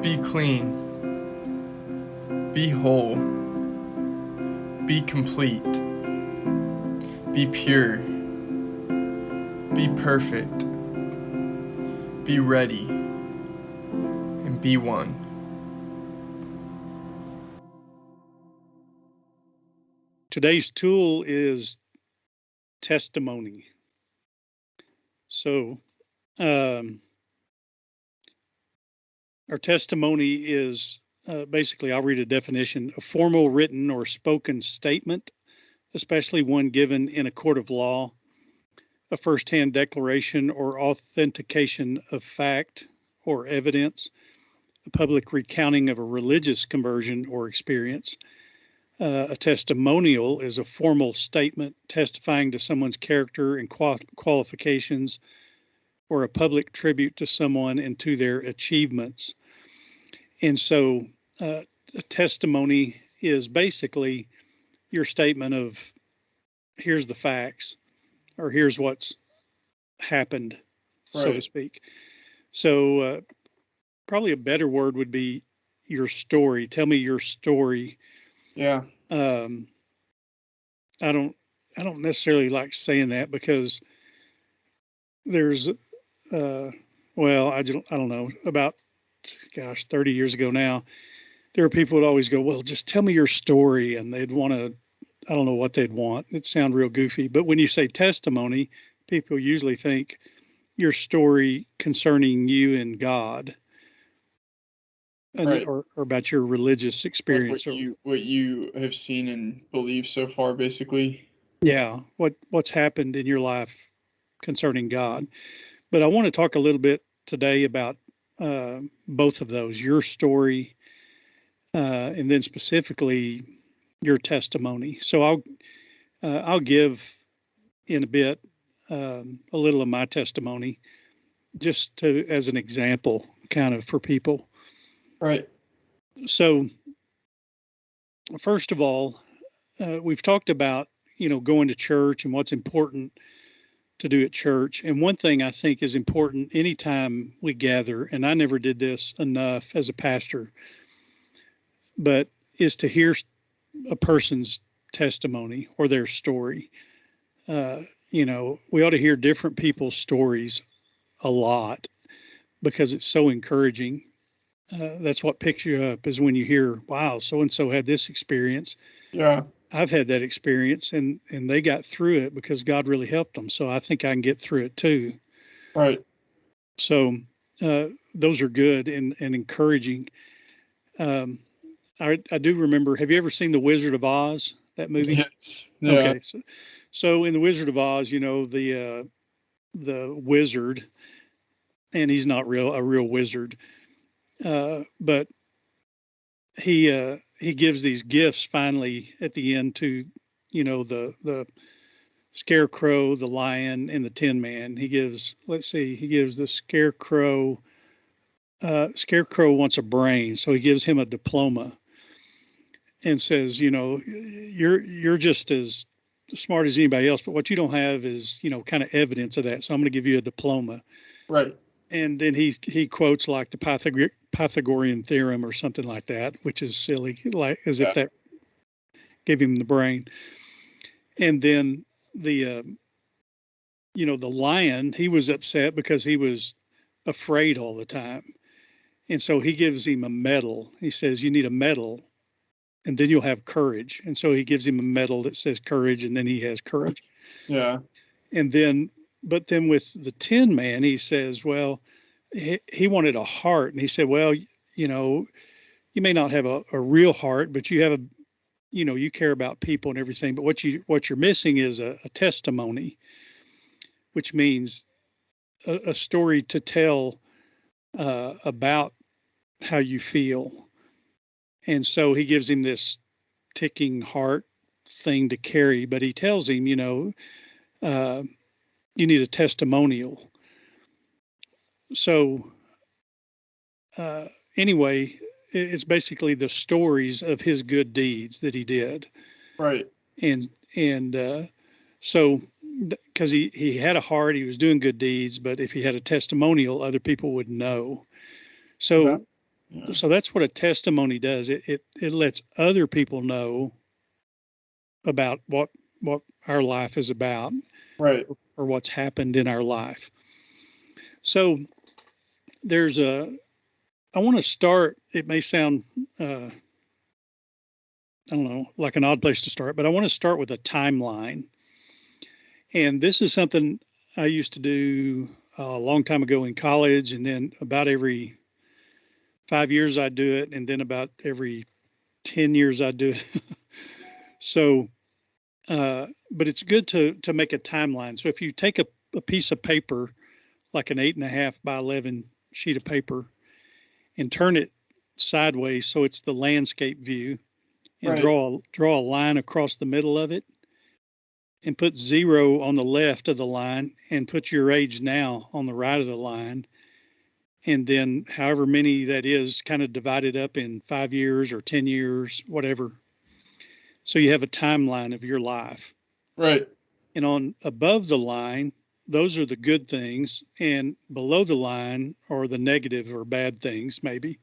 Be clean. Be whole. Be complete. Be pure. Be perfect. Be ready. And be one. Today's tool is testimony. So, our testimony is basically, I'll read a definition: a formal written or spoken statement, especially one given in a court of law, a firsthand declaration or authentication of fact or evidence, a public recounting of a religious conversion or experience. A testimonial is a formal statement testifying to someone's character and qualifications, or a public tribute to someone and to their achievements. And so a testimony is basically your statement of here's the facts, or here's what's happened, so to speak. So probably a better word would be your story. Tell me your story. Yeah. I don't necessarily like saying that because there's well, I don't know, about 30 years ago now, there were people who would always go, well, just tell me your story, and they'd want to, I don't know what they'd want. It sounds real goofy, but when you say testimony, people usually think your story concerning you and God, and Right. or about your religious experience, Like what you have seen and believe so far, basically. yeah, what's happened in your life concerning God. But I want to talk a little bit today about both of those, your story, and then specifically your testimony. So I'll give in a bit a little of my testimony, just to as an example, kind of for people. Right. So first of all, we've talked about going to church and what's important to do at church. And one thing I think is important anytime we gather, and I never did this enough as a pastor, but is to hear a person's testimony or their story. We ought to hear different people's stories a lot because it's so encouraging. That's what picks you up is when you hear, wow, so and so had this experience. Yeah. I've had that experience, and they got through it because God really helped them. So I think I can get through it too. Right. So those are good and encouraging. Um, I do remember. Have you ever seen The Wizard of Oz? That movie? Yes. Yeah. Okay. So in The Wizard of Oz, the wizard, and he's not a real wizard, but he gives these gifts finally at the end to the scarecrow, the lion, and the tin man. He gives the scarecrow. Scarecrow wants a brain, so he gives him a diploma and says, you're just as smart as anybody else, but what you don't have is kind of evidence of that. So I'm going to give you a diploma. Right. And then he quotes like the Pythagorean theorem or something like that, which is silly, like as if that gave him the brain. And then the the lion, he was upset because he was afraid all the time, and so he gives him a medal. He says, "You need a medal, and then you'll have courage." And so he gives him a medal that says courage, and then he has courage. Yeah. And then, but then with the Tin Man, he says, well, he wanted a heart, and he said, well, you may not have a real heart, but you have you care about people and everything. But what you're missing is a testimony, which means a story to tell about how you feel. And so he gives him this ticking heart thing to carry, but he tells him, uh, you need a testimonial. So uh, anyway, it's basically the stories of his good deeds that he did. Right. And so because he had a heart, he was doing good deeds, but if he had a testimonial, other people would know. So Yeah. So that's what a testimony does. It lets other people know about what our life is about, Right. or what's happened in our life. So there's a I want to start. It may sound I don't know, like an odd place to start, but I want to start with a timeline. And this is something I used to do a long time ago in college, and then about every 5 years I do it, and then about every 10 years I do it. So, but it's good to make a timeline. So if you take a piece of paper, like an 8.5 by 11 sheet of paper, and turn it sideways so it's the landscape view, and Right. draw a line across the middle of it, and put 0 on the left of the line, and put your age now on the right of the line, and then however many that is, kind of divided up in 5 years or 10 years, whatever. So you have a timeline of your life. Right. And on above the line, those are the good things, and below the line are the negative or bad things, maybe.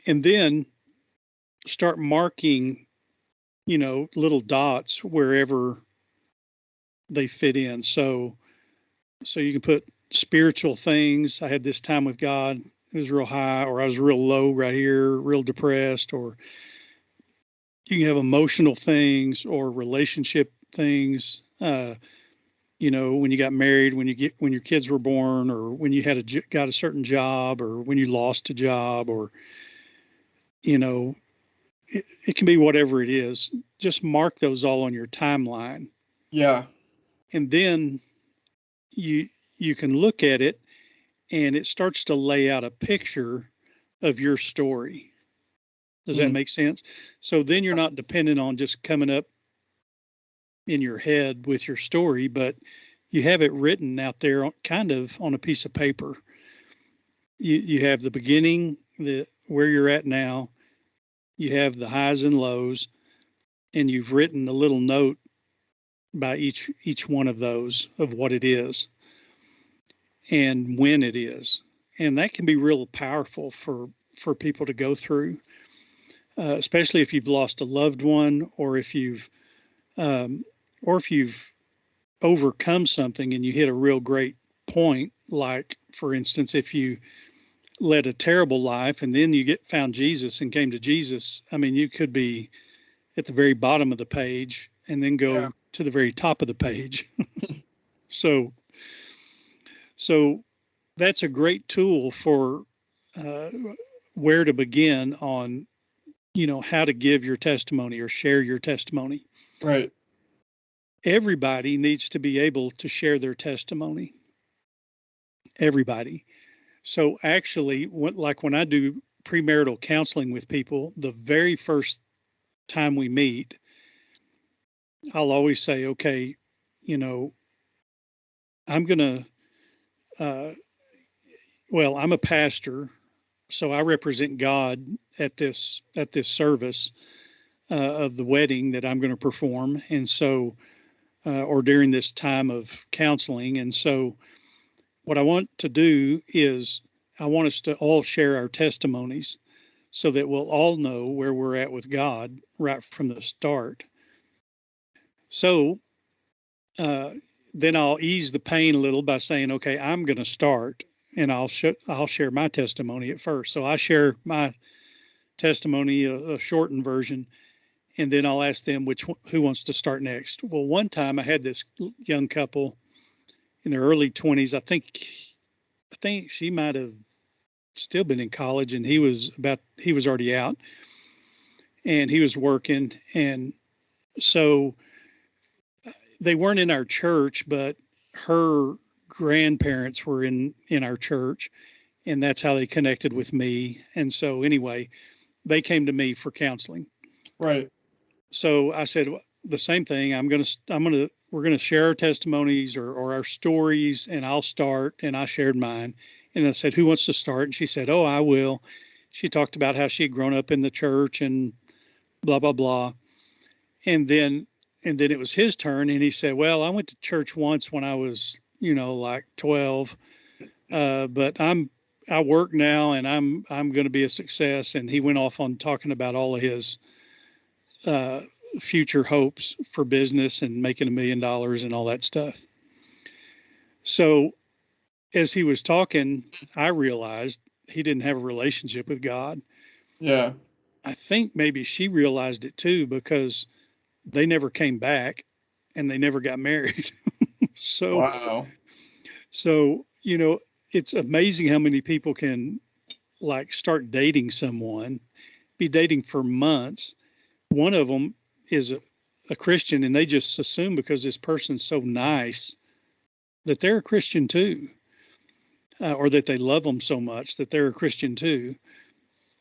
And then start marking, little dots wherever they fit in. So you can put spiritual things. I had this time with God. It was real high, or I was real low right here, real depressed. Or you can have emotional things or relationship things. When you got married, when your kids were born, or when you got a certain job, or when you lost a job, or you know, it can be whatever it is. Just mark those all on your timeline, Yeah. and then you you can look at it, and it starts to lay out a picture of your story. Does that Mm. make sense? So then you're not dependent on just coming up in your head with your story, but you have it written out there kind of on a piece of paper. You have the beginning, the where you're at now, you have the highs and lows, and you've written a little note by each one of those of what it is and when it is. And that can be real powerful for people to go through, especially if you've lost a loved one, um, or if you've overcome something and you hit a real great point. Like, for instance, if you led a terrible life and then you get found Jesus and came to Jesus, I mean, you could be at the very bottom of the page and then Yeah. go to the very top of the page. so, so that's a great tool for uh, where to begin on, how to give your testimony or share your testimony. Right. Everybody needs to be able to share their testimony. Everybody. So actually, like when I do premarital counseling with people, the very first time we meet, I'll always say, okay, you know, I'm going to, uh, well, I'm a pastor, so I represent God at this service of the wedding that I'm going to perform, and so or during this time of counseling, and so what I want to do is I want us to all share our testimonies so that we'll all know where we're at with God right from the start. So uh, then I'll ease the pain a little by saying, okay, I'm going to start, and I'll share my testimony at first. So I share my testimony, a shortened version, and then I'll ask them who wants to start next. Well, one time I had this young couple in their early 20s. I think she might have still been in college, and he was already out, and he was working, and so they weren't in our church, but her grandparents were in our church, and that's how they connected with me. And so anyway, they came to me for counseling. Right. So I said the same thing. We're gonna share our testimonies, or our stories, and I'll start. And I shared mine, and I said, who wants to start? And she said, oh, I will. She talked about how she had grown up in the church and blah blah blah. And then it was his turn, and he said, well, I went to church once when I was, like 12, but I work now and I'm going to be a success. And he went off on talking about all of his uh, future hopes for business and making $1 million and all that stuff. So as he was talking, I realized he didn't have a relationship with God. Yeah. I think maybe she realized it too because they never came back and they never got married. so, Wow. so, it's amazing how many people can like start dating someone, be dating for months. One of them is a Christian and they just assume because this person's so nice that they're a Christian too, or that they love them so much that they're a Christian too.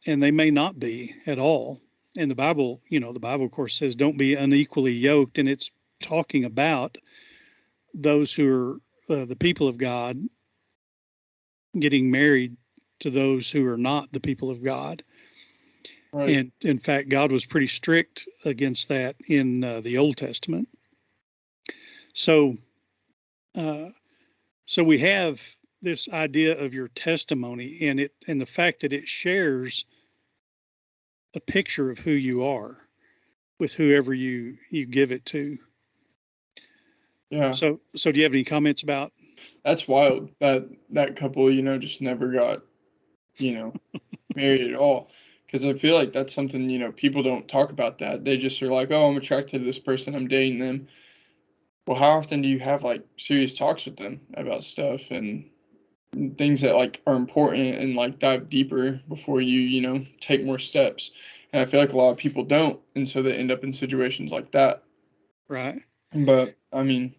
And they may not be at all. And the Bible, of course, says don't be unequally yoked. And it's talking about those who are the people of God getting married to those who are not the people of God. Right. And in fact, God was pretty strict against that in the Old Testament. So, uh, so we have this idea of your testimony and the fact that it shares a picture of who you are with whoever you give it to. Yeah. So do you have any comments about? That's wild. That couple, just never got, you know, married at all. Because I feel like that's something, people don't talk about that. They just are like, oh, I'm attracted to this person, I'm dating them. Well, how often do you have like serious talks with them about stuff and things that like are important and like dive deeper before you, take more steps? And I feel like a lot of people don't, and so they end up in situations like that. Right. But I mean,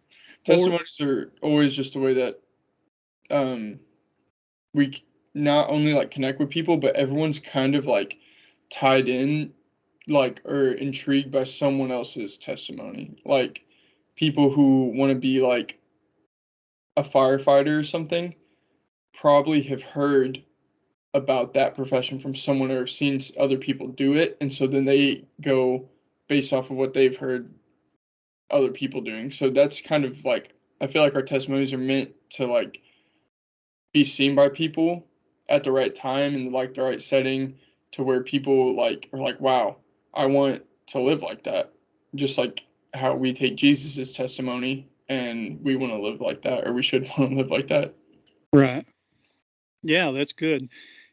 Or testimonies are always just a way that um not only like connect with people, but everyone's kind of like tied in, like, or intrigued by someone else's testimony. Like people who want to be like a firefighter or something probably have heard about that profession from someone or have seen other people do it, and so then they go based off of what they've heard other people doing. So that's kind of like, I feel like our testimonies are meant to like be seen by people at the right time and like the right setting to where people like are like, wow, I want to live like that. Just like how we take Jesus's testimony and we want to live like that, or we should want to live like that. right. Yeah, that's good.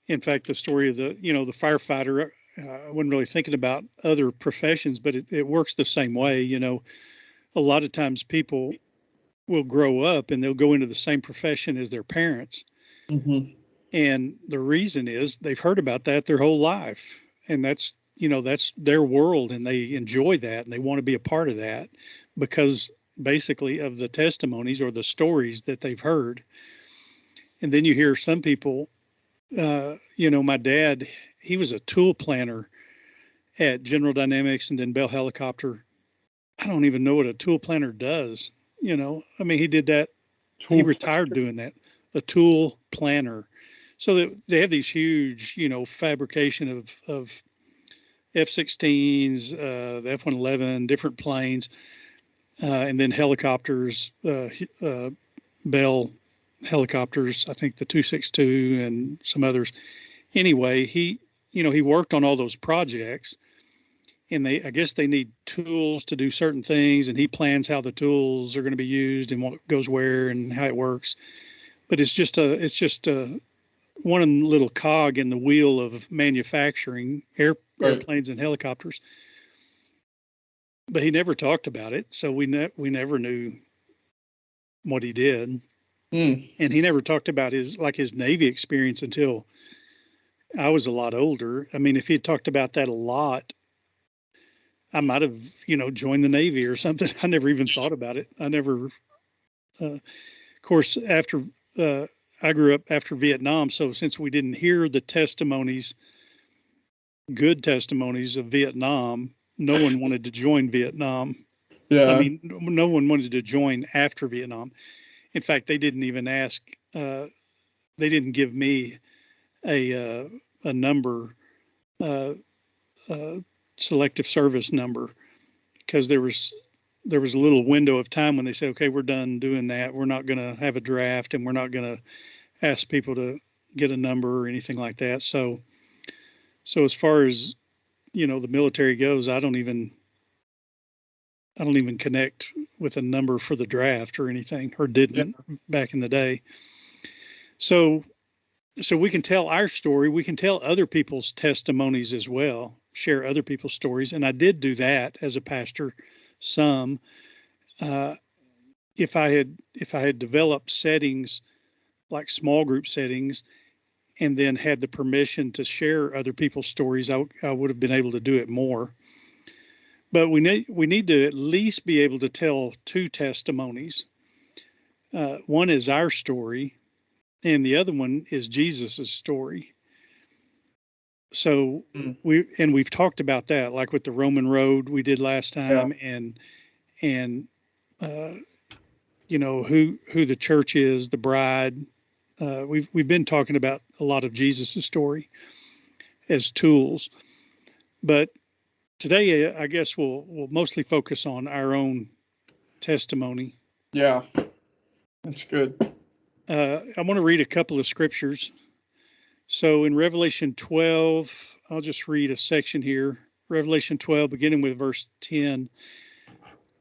In fact, the story of the firefighter, I wasn't really thinking about other professions, but it works the same way. A lot of times people will grow up and they'll go into the same profession as their parents. Hmm. And the reason is they've heard about that their whole life. And that's their world and they enjoy that and they want to be a part of that because basically of the testimonies or the stories that they've heard. And then you hear some people, my dad, he was a tool planner at General Dynamics and then Bell Helicopter. I don't even know what a tool planner does. I mean, he did that. He Tool retired doing that, a tool planner. So that they have these huge, fabrication of F-16s, the F-111, different planes, and then helicopters, Bell helicopters. I think the 262 and some others. Anyway, he worked on all those projects, and I guess they need tools to do certain things, and he plans how the tools are going to be used and what goes where and how it works. But it's just a one little cog in the wheel of manufacturing right. airplanes and helicopters. But he never talked about it, so we never knew what he did, Mm, and he never talked about his Navy experience until I was a lot older. I mean, if he had talked about that a lot, I might have joined the Navy or something. I never even thought about it. I never, of course, after uh, I grew up after Vietnam, so since we didn't hear the testimonies, good testimonies of Vietnam, no one wanted to join Vietnam. I yeah. mean, no one wanted to join after Vietnam. In fact, they didn't even ask. They didn't give me a number, uh, uh, selective service number, because there was a little window of time when they said, okay, we're done doing that. We're not going to have a draft, and we're not going to ask people to get a number or anything like that. So as far as, the military goes, I don't even connect with a number for the draft or anything, or Yeah. didn't back in the day. So we can tell our story. We can tell other people's testimonies as well, share other people's stories. And I did do that as a pastor. Some, if I had developed settings like small group settings, and then had the permission to share other people's stories, I would have been able to do it more. But we need to at least be able to tell two testimonies. One is our story, and the other one is Jesus's story. So we've talked about that, like with the Roman road we did last time, and who the church is, the bride. We've been talking about a lot of Jesus's story as tools, but today I guess we'll mostly focus on our own testimony. Yeah, that's good. I want to read a couple of scriptures. So in Revelation 12, I'll just read a section here. Revelation 12, beginning with verse 10.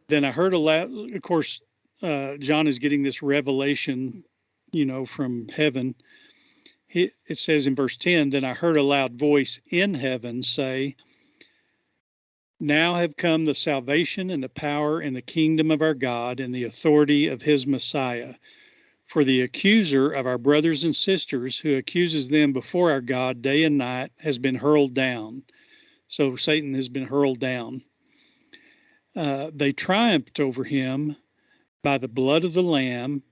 Then I heard a loud, of course, John is getting this revelation, from heaven. It says in verse 10, then I heard a loud voice in heaven say, now have come the salvation and the power and the kingdom of our God and the authority of his Messiah. For the accuser of our brothers and sisters, who accuses them before our God day and night, has been hurled down. So Satan has been hurled down. They triumphed over him by the blood of the Lamb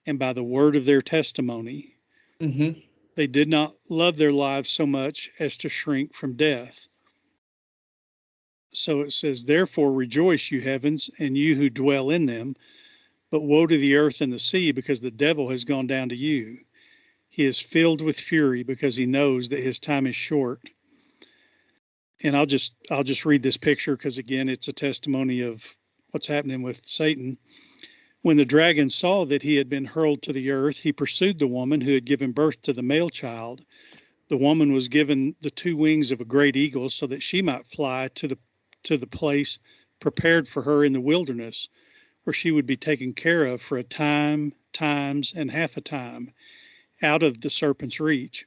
and by the word of their testimony. Mm-hmm. They did not love their lives so much as to shrink from death. So it says, therefore rejoice, you heavens, and you who dwell in them. But woe to the earth and the sea, because the devil has gone down to you. He is filled with fury because he knows that his time is short. And I'll just read this picture because, again, it's a testimony of what's happening with Satan. When the dragon saw that he had been hurled to the earth, he pursued the woman who had given birth to the male child. The woman was given the two wings of a great eagle so that she might fly to the place prepared for her in the wilderness, where she would be taken care of for a time, times, and half a time, out of the serpent's reach.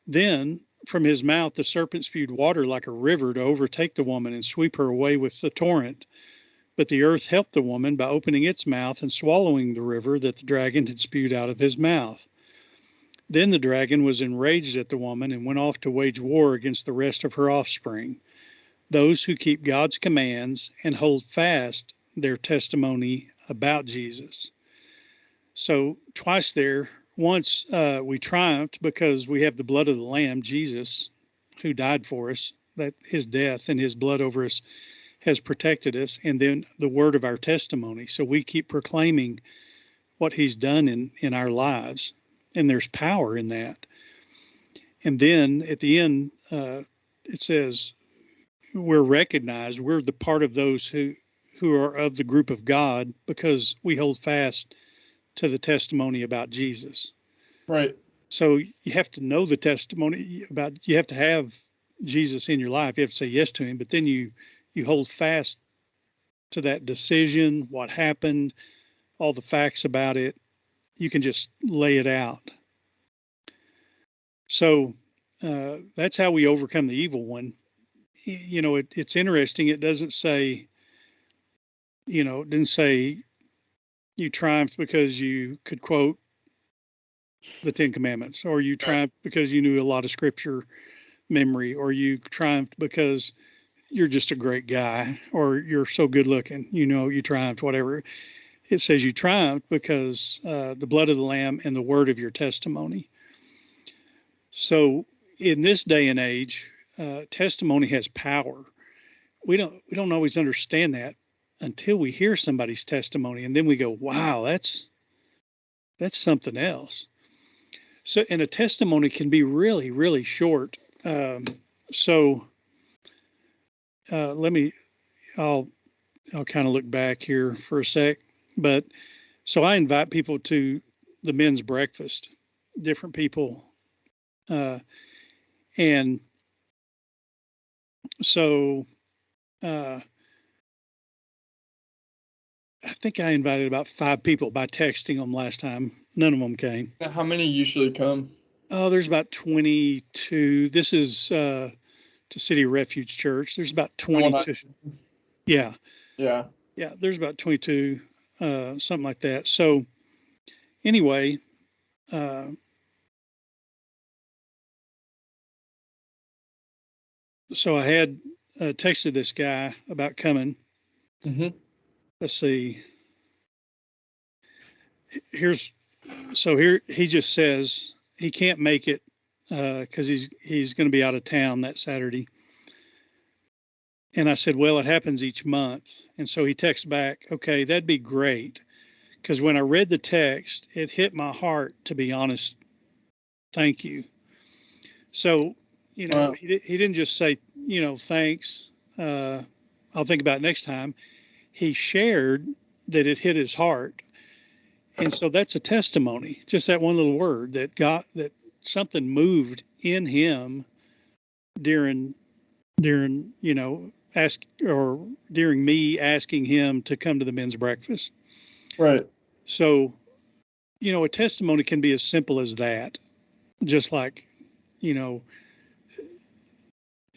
Then from his mouth the serpent spewed water like a river to overtake the woman and sweep her away with the torrent. But the earth helped the woman by opening its mouth and swallowing the river that the dragon had spewed out of his mouth. Then the dragon was enraged at the woman and went off to wage war against the rest of her offspring, those who keep God's commands and hold fast their testimony about Jesus. So twice there, once we triumphed because we have the blood of the Lamb, Jesus, who died for us, that his death and his blood over us has protected us, and then the word of our testimony. So we keep proclaiming what he's done in our lives, and there's power in that. And then at the end, it says we're recognized, we're the part of those who are of the group of God because we hold fast to the testimony about Jesus. Right. So you have to know the testimony about, you have to have Jesus in your life. You have to say yes to him, but then you hold fast to that decision, what happened, all the facts about it. You can just lay it out. So that's how we overcome the evil one. It's interesting. It doesn't say, it didn't say you triumphed because you could quote the Ten Commandments, or you triumphed because you knew a lot of scripture memory, or you triumphed because you're just a great guy, or you're so good looking, you triumphed, whatever. It says you triumphed because the blood of the Lamb and the word of your testimony. So in this day and age, testimony has power. We don't always understand that until we hear somebody's testimony, and then we go, wow, that's something else. So, and a testimony can be really, really short. So I'll kind of look back here for a sec. But so I invite people to the men's breakfast, different people And so I think I invited about 5 people by texting them last time. None of them came. How many usually come? Oh, there's about 22. This is to City Refuge Church. There's about 22. Yeah. Yeah. Yeah. There's about 22, something like that. So anyway, so I had texted this guy about coming. Mm-hmm. Let's see. Here he just says he can't make it because he's going to be out of town that Saturday. And I said, well, it happens each month. And so he texts back, okay, that'd be great. Because when I read the text, it hit my heart, to be honest. Thank you. So, Wow. he didn't just say, thanks. I'll think about it next time. He shared that it hit his heart. And so that's a testimony, just that one little word that something moved in him during, during me asking him to come to the men's breakfast. Right. So, a testimony can be as simple as that. Just like,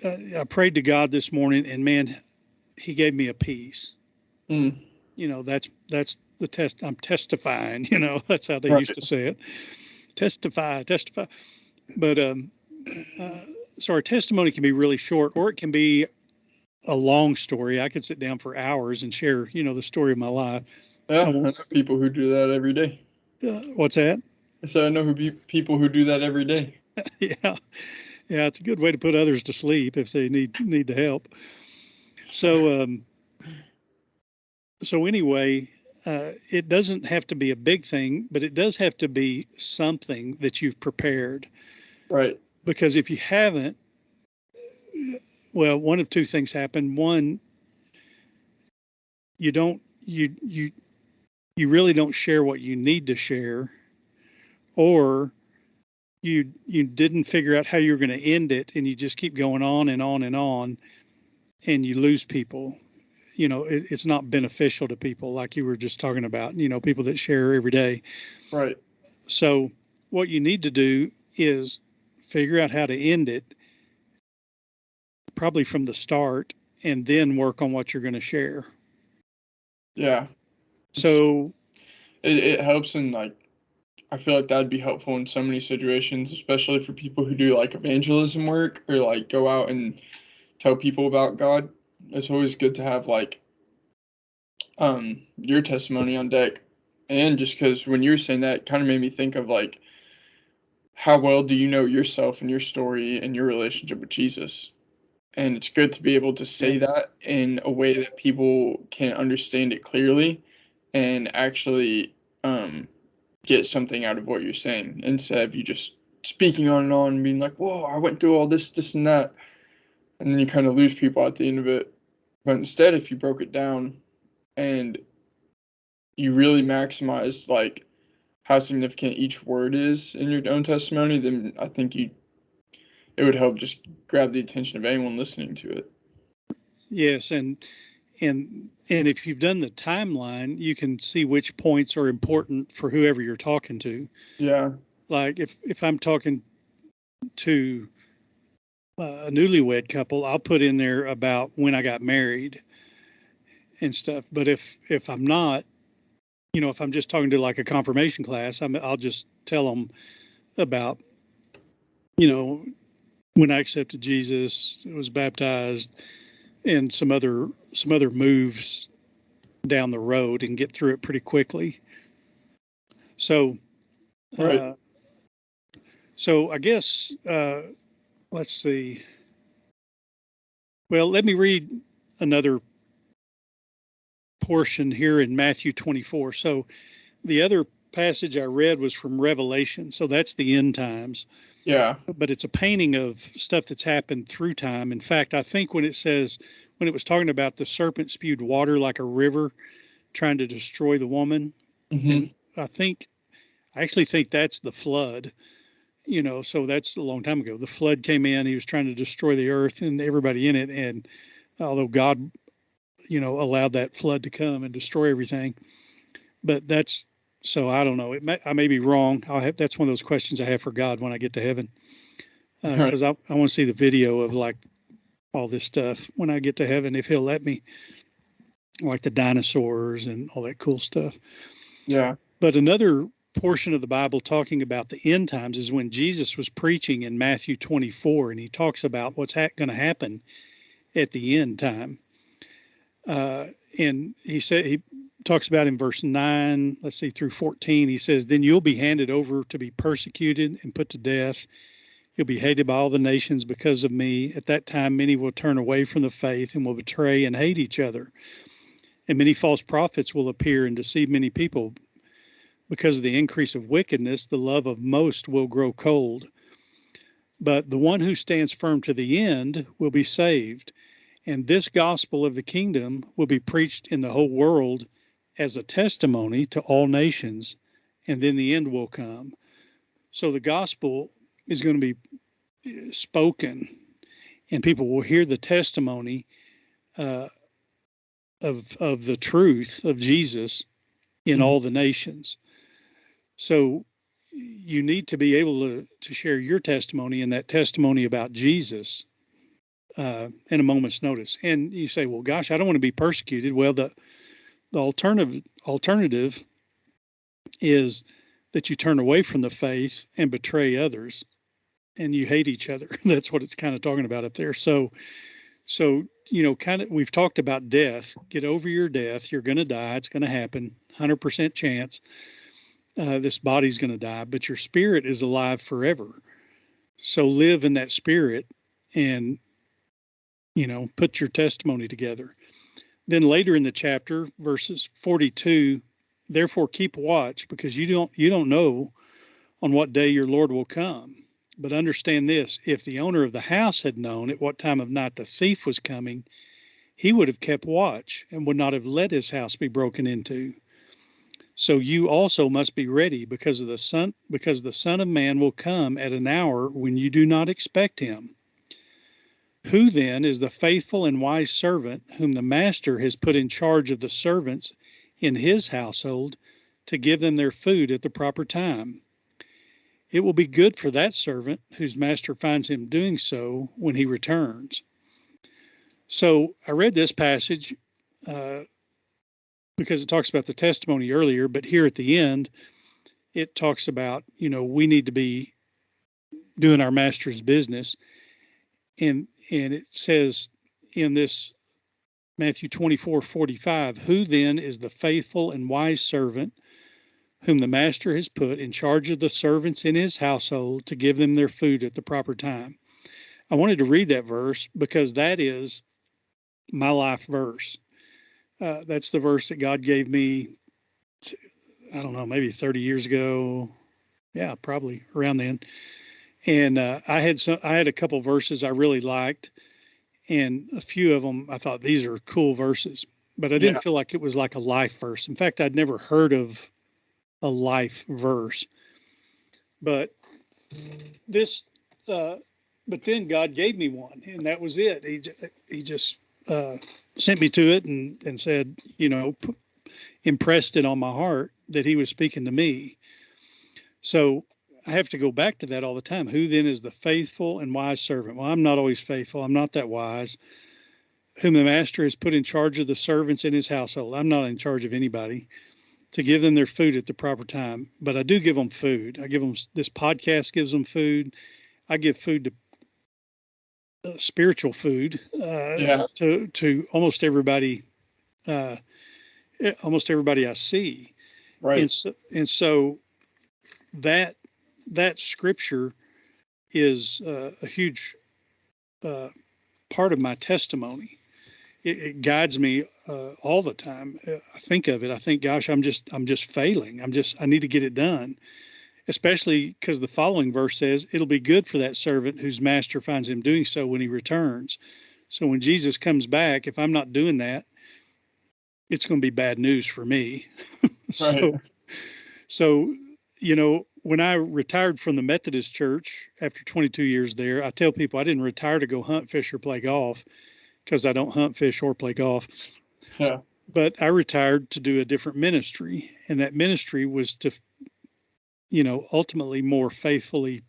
I prayed to God this morning, and man, He gave me a peace. Mm. That's the test. I'm testifying. That's how they Right. used to say it. Testify. But so our testimony can be really short, or it can be a long story. I could sit down for hours and share, the story of my life. Yeah, I know people who do that every day. What's that? I said I know people who do that every day. Yeah, it's a good way to put others to sleep if they need the help. So, anyway, it doesn't have to be a big thing, but it does have to be something that you've prepared. Right. Because if you haven't, well, one of two things happen. One, you don't you really don't share what you need to share, or you didn't figure out how you're going to end it, and you just keep going on and on and on, and you lose people. It's not beneficial to people, like you were just talking about, people that share every day. Right. So what you need to do is figure out how to end it, probably from the start, and then work on what you're going to share. Yeah. So it helps in, like, I feel like that'd be helpful in so many situations, especially for people who do like evangelism work or like go out and tell people about God. It's always good to have like your testimony on deck. And just because when you were saying that, it kind of made me think of like how well do you know yourself and your story and your relationship with Jesus? And it's good to be able to say that in a way that people can understand it clearly and actually get something out of what you're saying instead of you just speaking on and being like, whoa, I went through all this and that. And then you kind of lose people at the end of it. But instead, if you broke it down and you really maximized like how significant each word is in your own testimony, then I think it would help just grab the attention of anyone listening to it. Yes, and if you've done the timeline, you can see which points are important for whoever you're talking to. Yeah. Like if I'm talking to a newlywed couple, I'll put in there about when I got married and stuff. But if I'm not, if I'm just talking to like a confirmation class, I'll just tell them about, when I accepted Jesus, was baptized, and some other moves down the road, and get through it pretty quickly. So, Right. I guess let's see. Well, let me read another portion here in Matthew 24. So the other passage I read was from Revelation. So that's the end times. Yeah. But it's a painting of stuff that's happened through time. In fact, I think when it was talking about the serpent spewed water like a river trying to destroy the woman, Mm-hmm. and I actually think that's the flood. So that's a long time ago. The flood came in, he was trying to destroy the earth and everybody in it. And although God, allowed that flood to come and destroy everything, but so I don't know. I may be wrong. That's one of those questions I have for God when I get to heaven. Right. Cause I want to see the video of like all this stuff when I get to heaven, if he'll let me, like the dinosaurs and all that cool stuff. Yeah. But another portion of the Bible talking about the end times is when Jesus was preaching in Matthew 24, and he talks about what's going to happen at the end time. And he talks about in verse 9, let's see, through 14, he says, "Then you'll be handed over to be persecuted and put to death. You'll be hated by all the nations because of me. At that time, many will turn away from the faith and will betray and hate each other. And many false prophets will appear and deceive many people. Because of the increase of wickedness, the love of most will grow cold. But the one who stands firm to the end will be saved. And this gospel of the kingdom will be preached in the whole world as a testimony to all nations, and then the end will come." So the gospel is going to be spoken, and people will hear the testimony uh, of the truth of Jesus in Mhm. all the nations. So you need to be able to share your testimony and that testimony about Jesus in a moment's notice. And you say, well, gosh, I don't want to be persecuted. Well, the alternative is that you turn away from the faith and betray others and you hate each other. That's what it's kind of talking about up there. So, kind of, we've talked about death. Get over your death. You're going to die. It's going to happen. 100% chance. This body's going to die, but your spirit is alive forever. So live in that spirit and, put your testimony together. Then later in the chapter, verses 42, therefore keep watch, because you don't know on what day your Lord will come. But understand this, if the owner of the house had known at what time of night the thief was coming, he would have kept watch and would not have let his house be broken into. So you also must be ready, because the Son of Man will come at an hour when you do not expect him. Who then is the faithful and wise servant whom the master has put in charge of the servants in his household to give them their food at the proper time? It will be good for that servant whose master finds him doing so when he returns. So I read this passage uh, because it talks about the testimony earlier, but here at the end, it talks about, we need to be doing our master's business. And it says in this Matthew 24:45, who then is the faithful and wise servant whom the master has put in charge of the servants in his household to give them their food at the proper time? I wanted to read that verse because that is my life verse. That's the verse that God gave me, I don't know, maybe 30 years ago. Yeah, probably around then. And I had a couple verses I really liked, and a few of them I thought these are cool verses, but I Yeah. didn't feel like it was like a life verse. In fact, I'd never heard of a life verse. But this, uh, but then God gave me one, and that was it. He just uh, sent me to it and said, impressed it on my heart that He was speaking to me. So I have to go back to that all the time. Who then is the faithful and wise servant? Well, I'm not always faithful. I'm not that wise. Whom the master has put in charge of the servants in his household. I'm not in charge of anybody, to give them their food at the proper time. But I do give them food. I give them, this podcast gives them food. I give food to spiritual food Yeah. to uh, almost everybody I see. Right. And so that scripture is a huge uh, part of my testimony. It guides me all the time. I think of it. I think, gosh, I'm just failing. I need to get it done. Especially because the following verse says, "It'll be good for that servant whose master finds him doing so when he returns." So when Jesus comes back, if I'm not doing that, it's going to be bad news for me. Right. so, so when I retired from the Methodist Church after 22 years there, I tell people I didn't retire to go hunt, fish, or play golf, because I don't hunt, fish, or play golf. Yeah. But I retired to do a different ministry, and that ministry was to, ultimately more faithfully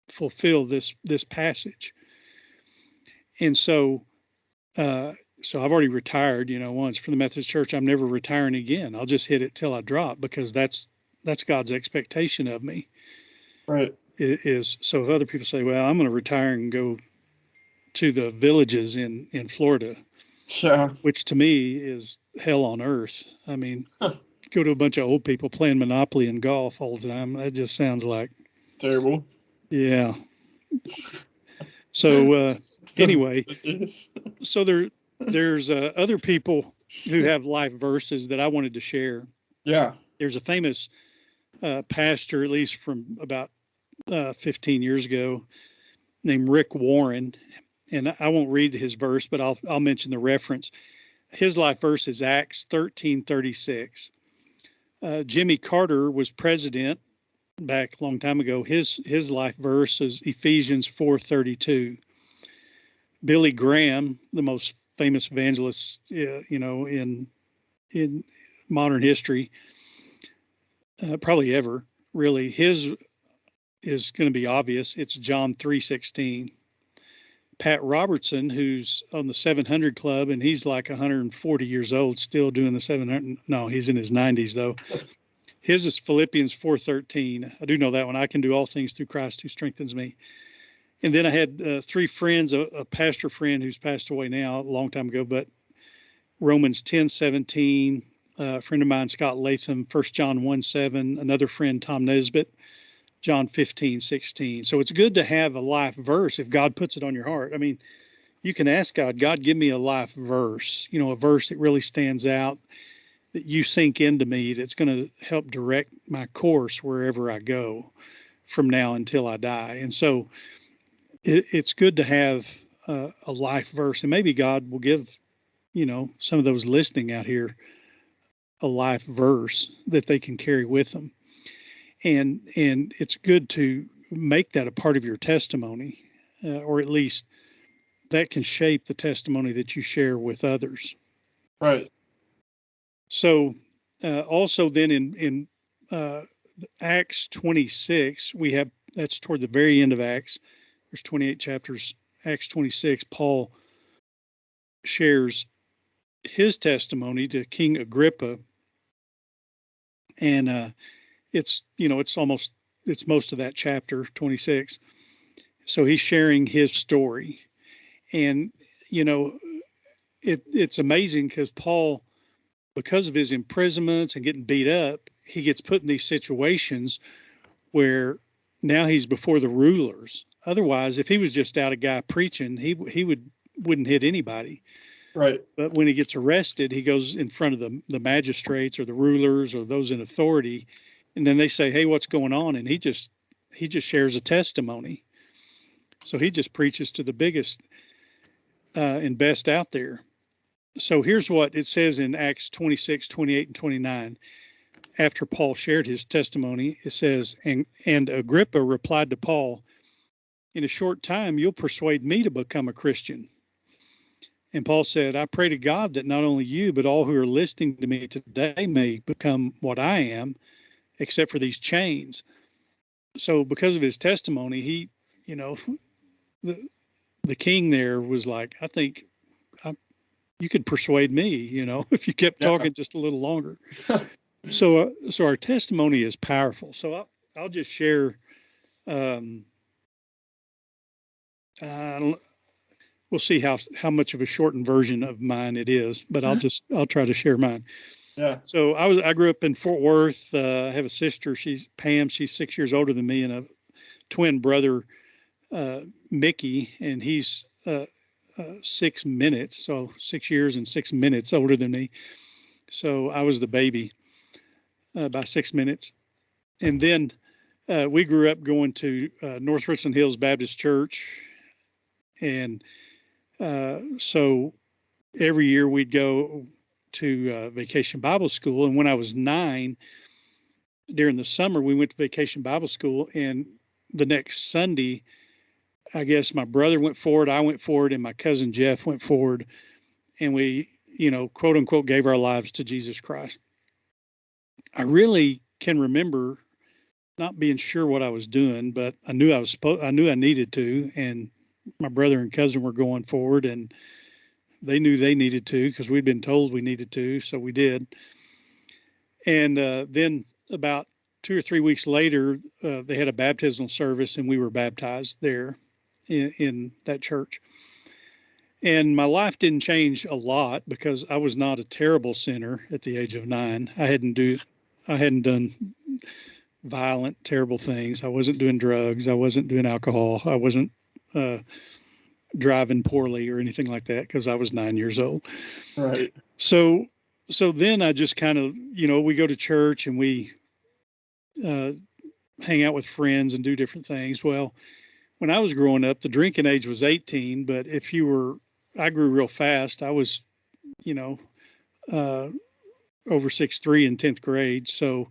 fulfill this passage. And so, so I've already retired, once from the Methodist Church. I'm never retiring again. I'll just hit it till I drop, because that's God's expectation of me. Right. Is so if other people say, well, I'm going to retire and go to the villages in Florida, Yeah. which to me is hell on earth. I mean, go to a bunch of old people playing Monopoly and golf all the time. That just sounds like Terrible. Yeah. So The anyway, villages. so there's other people who have life verses that I wanted to share. Yeah. There's a famous pastor, at least from about 15 years ago, named Rick Warren, and I won't read his verse, but I'll mention the reference. His life verse is Acts 13:36. Jimmy Carter was president back a long time ago. His life verse is Ephesians 4:32. Billy Graham, the most famous evangelist, in modern history, probably ever, really, his is going to be obvious. It's John 3:16. Pat Robertson, who's on the 700 Club, and he's like 140 years old, still doing the 700. No, he's in his 90s though. His is Philippians 4:13. I do know that one. I can do all things through Christ who strengthens me. And then I had three friends, a pastor friend who's passed away now a long time ago, but Romans 10:17, a friend of mine, Scott Latham, 1 John 1:7, another friend, Tom Nesbitt, John 15:16. So it's good to have a life verse if God puts it on your heart. I mean, you can ask God, God, give me a life verse, a verse that really stands out, that you sink into me, that's going to help direct my course wherever I go from now until I die. And so it's good to have a life verse, and maybe God will give, some of those listening out here a life verse that they can carry with them. And it's good to make that a part of your testimony, or at least that can shape the testimony that you share with others. Right. So also then in Acts 26, we have, that's toward the very end of Acts. There's 28 chapters. Acts 26, Paul shares his testimony to King Agrippa, and it's it's most of that chapter 26. So he's sharing his story, and it's amazing because Paul, because of his imprisonments and getting beat up, he gets put in these situations where now he's before the rulers. Otherwise, if he was just out a guy preaching, he wouldn't hit anybody. Right. But when he gets arrested, he goes in front of the magistrates or the rulers or those in authority, and then they say, "Hey, what's going on?" And he just shares a testimony. So he just preaches to the biggest and best out there. So here's what it says in Acts 26, 28, and 29. After Paul shared his testimony, it says, and Agrippa replied to Paul, "In a short time, you'll persuade me to become a Christian." And Paul said, "I pray to God that not only you, but all who are listening to me today may become what I am, except for these chains." So because of his testimony, he, the, the king there was like, "I think you could persuade me, if you kept Yeah. talking just a little longer." So our testimony is powerful. So I'll just share, um, uh, we'll see how much of a shortened version of mine it is, but I'll try to share mine. Yeah. So I grew up in Fort Worth. I have a sister. She's Pam. She's 6 years older than me, and a twin brother, Mickey, and he's 6 minutes. So 6 years and 6 minutes older than me. So I was the baby by 6 minutes, and then we grew up going to North Richland Hills Baptist Church, and so every year we'd go to Vacation Bible School. And when I was 9, during the summer, we went to Vacation Bible School, and the next Sunday, I guess my brother went forward, I went forward, and my cousin Jeff went forward, and we, quote unquote, gave our lives to Jesus Christ. I really can remember not being sure what I was doing, but I knew I knew I needed to, and my brother and cousin were going forward, and they knew they needed to because we'd been told we needed to, so we did. And then about 2 or 3 weeks later, they had a baptismal service, and we were baptized there in that church. And my life didn't change a lot because I was not a terrible sinner at the age of 9. I hadn't done violent, terrible things. I wasn't doing drugs. I wasn't doing alcohol. I wasn't uh, driving poorly or anything like that because I was 9 years old. Right. So, so then I just kind of, we go to church and we uh, hang out with friends and do different things. Well, when I was growing up, the drinking age was 18, but I grew real fast. I was, you know, uh, over 6'3" in 10th grade. So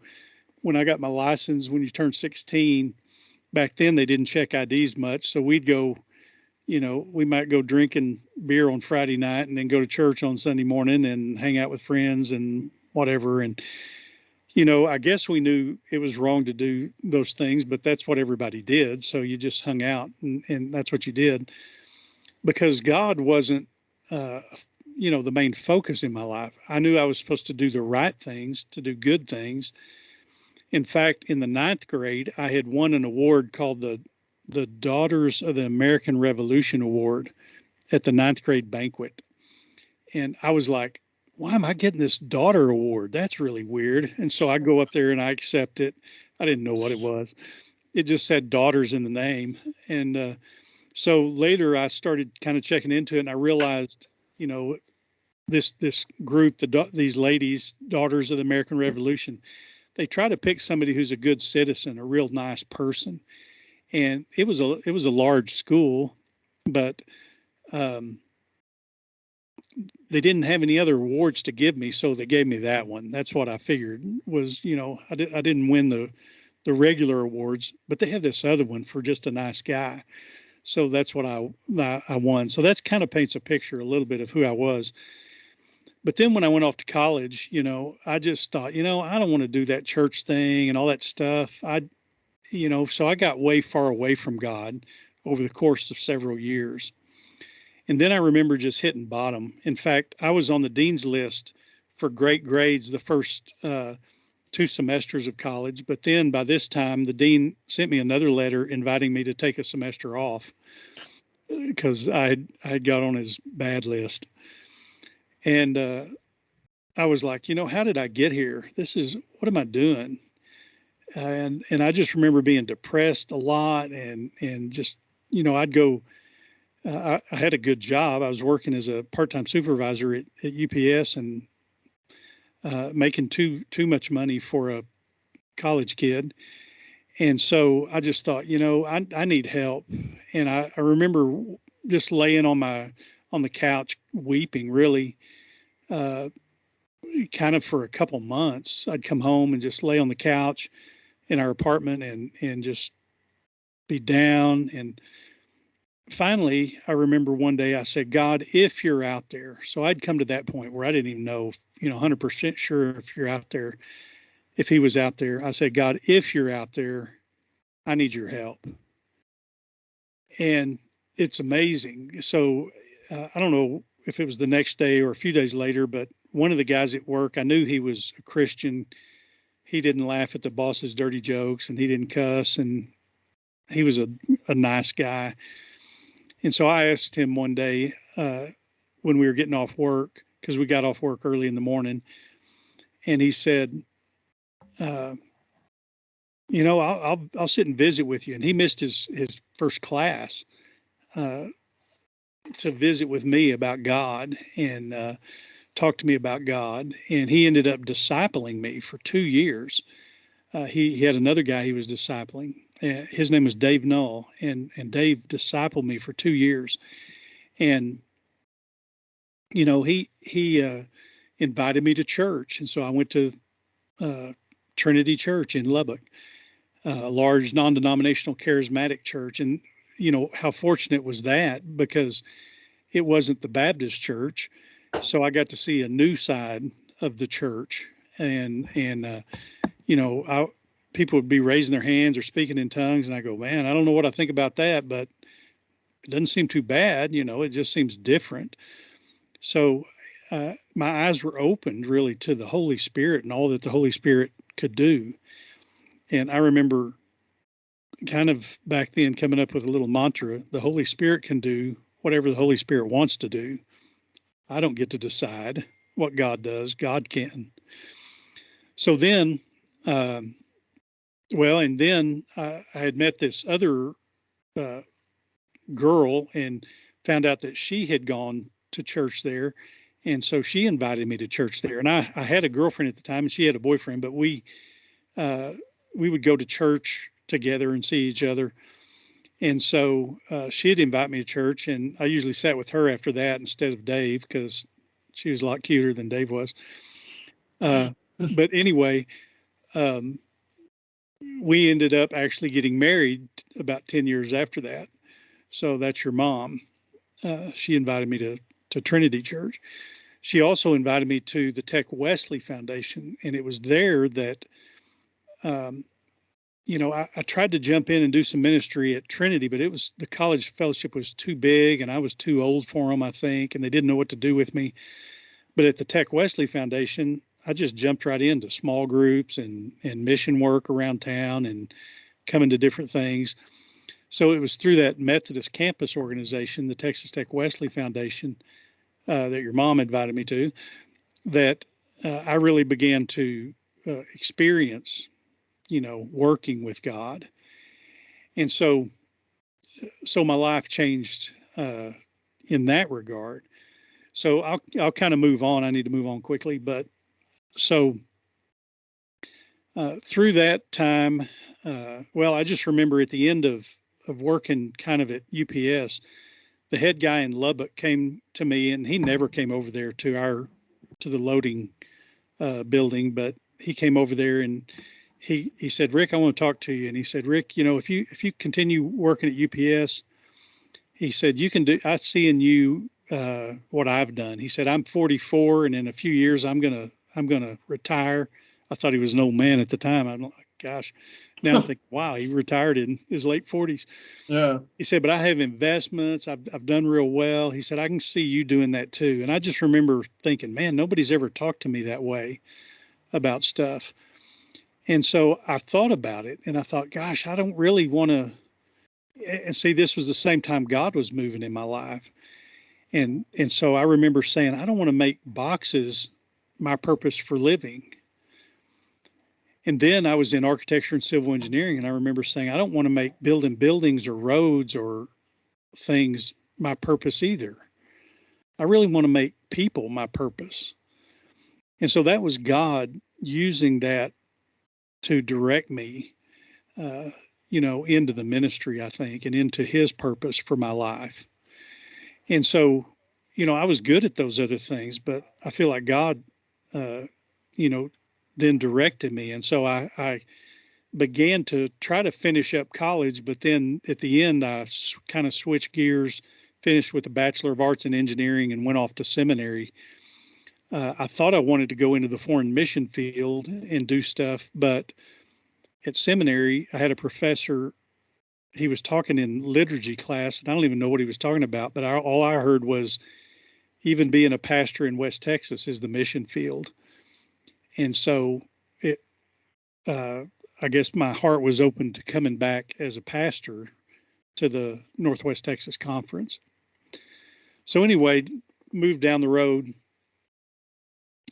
when I got my license, when you turn 16, back then they didn't check IDs much. So we'd go, we might go drinking beer on Friday night and then go to church on Sunday morning and hang out with friends and whatever. And, I guess we knew it was wrong to do those things, but that's what everybody did. So you just hung out and that's what you did because God wasn't, the main focus in my life. I knew I was supposed to do the right things, to do good things. In fact, in the 9th grade, I had won an award called the Daughters of the American Revolution Award at the 9th grade banquet. And I was like, why am I getting this daughter award? That's really weird. And so I go up there and I accept it. I didn't know what it was. It just said daughters in the name. And so later I started kind of checking into it and I realized, this group, these ladies, Daughters of the American Revolution, they try to pick somebody who's a good citizen, a real nice person. And it was a large school, but um, they didn't have any other awards to give me, so they gave me that one. That's what I figured was, I didn't win the regular awards, but they have this other one for just a nice guy. So that's what I won. So that's kind of paints a picture a little bit of who I was. But then when I went off to college, I just thought, I don't want to do that church thing and all that stuff. So I got way far away from God over the course of several years. And then I remember just hitting bottom. In fact, I was on the dean's list for great grades the first 2 semesters of college. But then by this time, the dean sent me another letter inviting me to take a semester off because I had got on his bad list. And I was like, how did I get here? What am I doing? And I just remember being depressed a lot and just, I'd go, I had a good job. I was working as a part-time supervisor at UPS and making too much money for a college kid. And so I just thought, I need help. And I remember just laying on the couch weeping really, uh, kind of for a couple months. I'd come home and just lay on the couch in our apartment and just be down. And finally, I remember one day I said, God, if you're out there. So I'd come to that point where I didn't even know, 100% sure if you're out there, if he was out there. I said, God, if you're out there, I need your help. And it's amazing. So I don't know if it was the next day or a few days later, but one of the guys at work, I knew he was a Christian. He didn't laugh at the boss's dirty jokes and he didn't cuss. And he was a nice guy. And so I asked him one day when we were getting off work, because we got off work early in the morning, and he said, uh, I'll sit and visit with you. And he missed his first class uh, to visit with me about God and talk to me about God. And he ended up discipling me for 2 years. He had another guy he was discipling. His name was Dave Null, and Dave discipled me for 2 years. And he invited me to church, and so I went to Trinity Church in Lubbock, a large non-denominational charismatic church. And, how fortunate was that, because it wasn't the Baptist church. So I got to see a new side of the church. And people would be raising their hands or speaking in tongues. And I go, man, I don't know what I think about that, but it doesn't seem too bad. It just seems different. So my eyes were opened really to the Holy Spirit and all that the Holy Spirit could do. And I remember kind of back then coming up with a little mantra: the Holy Spirit can do whatever the Holy Spirit wants to do. I don't get to decide what God does, God can. So then, um, and then I had met this other uh, girl and found out that she had gone to church there. And so she invited me to church there. And I had a girlfriend at the time, and she had a boyfriend, but uh, we would go to church together and see each other. And so she'd invite me to church, and I usually sat with her after that instead of Dave, because she was a lot cuter than Dave was. But anyway, um, we ended up actually getting married about 10 years after that. So that's your mom. She invited me to Trinity Church. She also invited me to the Tech Wesley Foundation, and it was there that, um, I tried to jump in and do some ministry at Trinity, but the college fellowship was too big, and I was too old for them, I think, and they didn't know what to do with me. But at the Tech Wesley Foundation, I just jumped right into small groups and mission work around town and coming to different things. So it was through that Methodist campus organization, the Texas Tech Wesley Foundation, that your mom invited me to, that I really began to experience, working with God. And so my life changed in that regard. So I'll kind of move on. I need to move on quickly, but so through that time, I just remember at the end of working kind of at UPS, the head guy in Lubbock came to me, and he never came over there to the loading building, but he came over there and he said, "Rick, I want to talk to you." And he said, "Rick, if you continue working at UPS," he said, "you can do. I see in you what I've done." He said, "I'm 44, and in a few years, I'm gonna retire." I thought he was an old man at the time. I'm like, gosh, now I'm thinking, wow, he retired in his late 40s. Yeah. He said, "But I have investments. I've done real well." He said, "I can see you doing that too." And I just remember thinking, man, nobody's ever talked to me that way about stuff. And so I thought about it, and I thought, gosh, I don't really want to. And see, this was the same time God was moving in my life. And so I remember saying, I don't want to make boxes my purpose for living. And then I was in architecture and civil engineering, and I remember saying, I don't want to make building buildings or roads or things my purpose either. I really want to make people my purpose. And so that was God using that to direct me, uh, into the ministry, I think, and into his purpose for my life. And so, I was good at those other things, but I feel like God, uh, you know, then directed me. And so I began to try to finish up college, but then at the end, I kind of switched gears, finished with a Bachelor of Arts in Engineering, and went off to seminary. I thought I wanted to go into the foreign mission field and do stuff, but at seminary, I had a professor. He was talking in liturgy class, and I don't even know what he was talking about, but all I heard was, even being a pastor in West Texas is the mission field. And so it, uh, I guess my heart was open to coming back as a pastor to the Northwest Texas Conference. So anyway, moved down the road.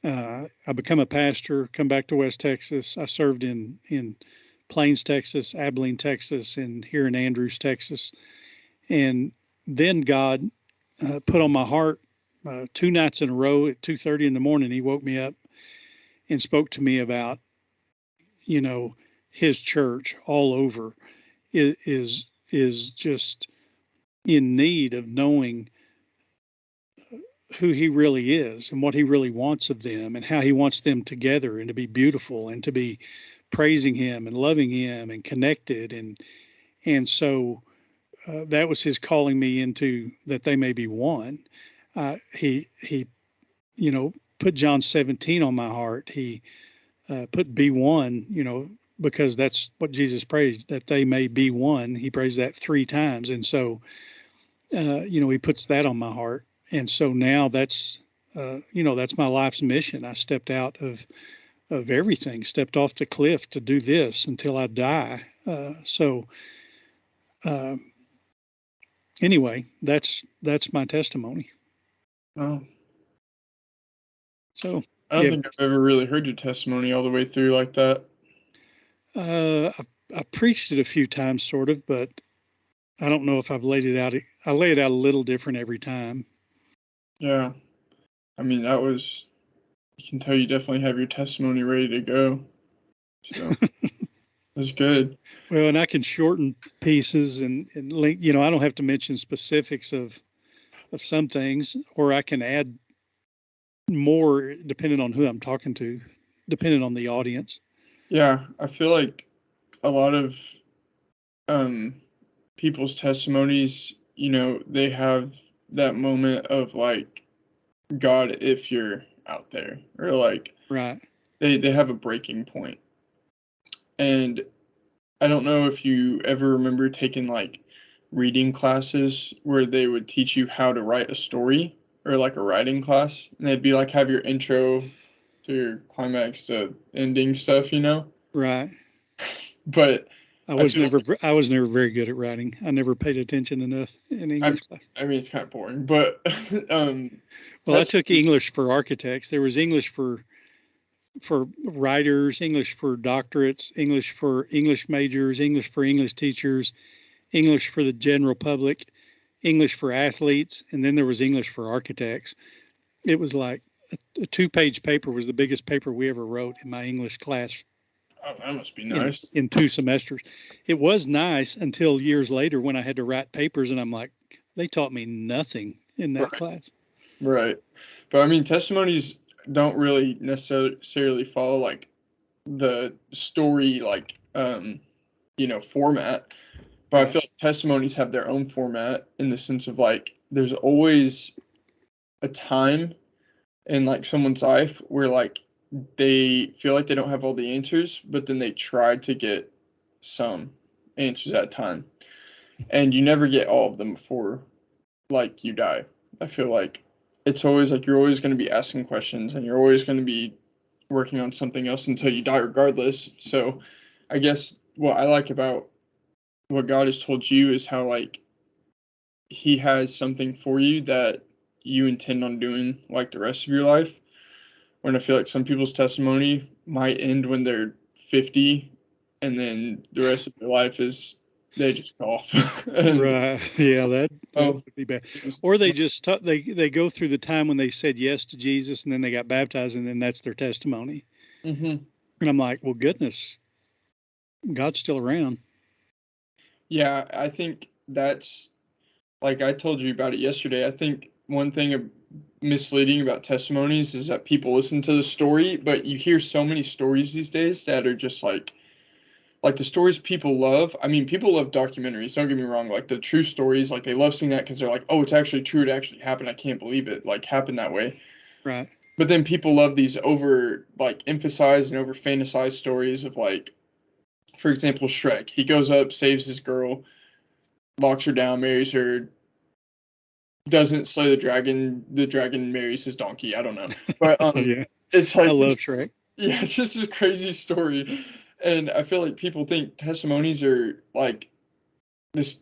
I become a pastor, come back to West Texas. I served in Plains, Texas, Abilene, Texas, and here in Andrews, Texas. And then God put on my heart 2 nights in a row at 2:30 in the morning. He woke me up and spoke to me about, you know, his church all over is just in need of knowing who he really is and what he really wants of them and how he wants them together and to be beautiful and to be praising him and loving him and connected. And so that was his calling me into that they may be one. He, put John 17 on my heart. He put be one, because that's what Jesus prays, that they may be one. He prays that 3 times. And so, he puts that on my heart. And so now that's my life's mission. I stepped out of everything, stepped off the cliff to do this until I die. Uh, anyway, that's my testimony. Oh, So I don't think I've ever really heard your testimony all the way through like that. I preached it a few times, sort of, but I don't know if I've laid it out. I lay it out a little different every time. Yeah. I mean, you can tell you definitely have your testimony ready to go. So that's good. Well, and I can shorten pieces and link, I don't have to mention specifics of some things, or I can add more depending on who I'm talking to, depending on the audience. Yeah, I feel like a lot of people's testimonies, they have that moment of like, God, if you're out there, or like Right. they have a breaking point. And I don't know if you ever remember taking like reading classes where they would teach you how to write a story, or like a writing class, and they'd be like, have your intro to your climax to ending stuff, Right. But I I was feel never very good at writing. I never paid attention enough in English class. I mean, it's kind of boring, but Well, I took English for architects. There was English for writers, English for doctorates, English for English majors, English for English teachers, English for the general public, English for athletes, and then there was English for architects. It was like a 2-page paper was the biggest paper we ever wrote in my English class. Oh, that must be nice. In 2 semesters. It was nice until years later when I had to write papers, and I'm like, they taught me nothing in that class. Right. But I mean, testimonies don't really necessarily follow like the story, like, format. But I feel like testimonies have their own format, in the sense of like, there's always a time in like someone's life where like they feel like they don't have all the answers, but then they try to get some answers at a time. And you never get all of them before like you die. I feel like it's always like you're always going to be asking questions, and you're always going to be working on something else until you die regardless. So I guess what I like about what God has told you is how like he has something for you that you intend on doing like the rest of your life. When I feel like some people's testimony might end when they're 50, and then the rest of their life is they just go off. And Right. Yeah, that oh, would be bad. Or they just they go through the time when they said yes to Jesus and then they got baptized and then that's their testimony. mm-hmm. And I'm like, well, goodness, God's still around. Yeah, I think that's like I told you about it yesterday. I think one thing misleading about testimonies is that people listen to the story, but you hear so many stories these days that are just like the stories people love. I mean, people love documentaries, don't get me wrong. Like the true stories, like they love seeing that because they're like, oh, it's actually true. It actually happened. I can't believe it. Like happened that way. Right. But then people love these over like emphasized and over fantasized stories of like, for example, Shrek. He goes up, saves his girl, locks her down, marries her, doesn't slay the dragon marries his donkey. I don't know. But Oh, yeah. it's I like love Shrek. yeah, it's just a crazy story. And I feel like people think testimonies are like this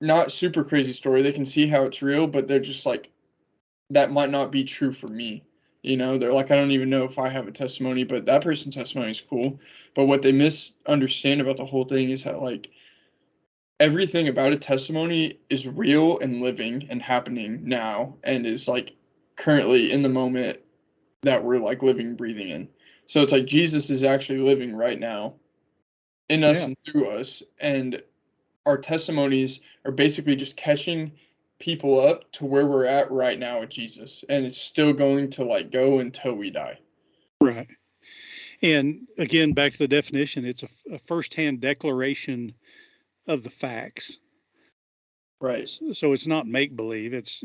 not super crazy story. They can see how it's real, but they're just like, that might not be true for me. They're like, I don't even know if I have a testimony, but that person's testimony is cool. But what they misunderstand about the whole thing is that like everything about a testimony is real and living and happening now, and is like currently in the moment that we're like living, breathing in. So it's like Jesus is actually living right now in us and through us, and our testimonies are basically just catching people up to where we're at right now with Jesus, and it's still going to like go until we die. Right. And again, back to the definition, it's a firsthand declaration of the facts. Right. So it's not make believe. It's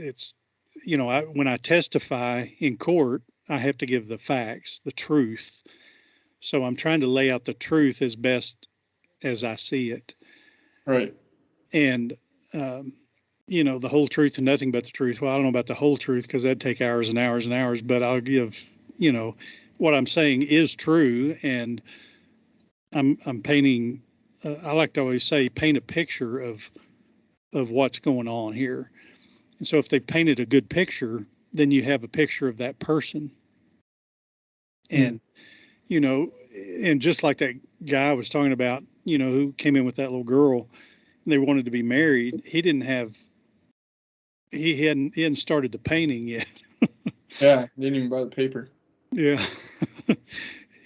when I testify in court, I have to give the facts, the truth. So I'm trying to lay out the truth as best as I see it. Right. And the whole truth and nothing but the truth. Well, I don't know about the whole truth because that'd take hours and hours and hours, but I'll give, what I'm saying is true. And I'm painting, I like to always say, paint a picture of what's going on here. And so if they painted a good picture, then you have a picture of that person. And, you know, and just like that guy I was talking about, who came in with that little girl and they wanted to be married, he hadn't started the painting yet. Yeah, didn't even buy the paper. Yeah.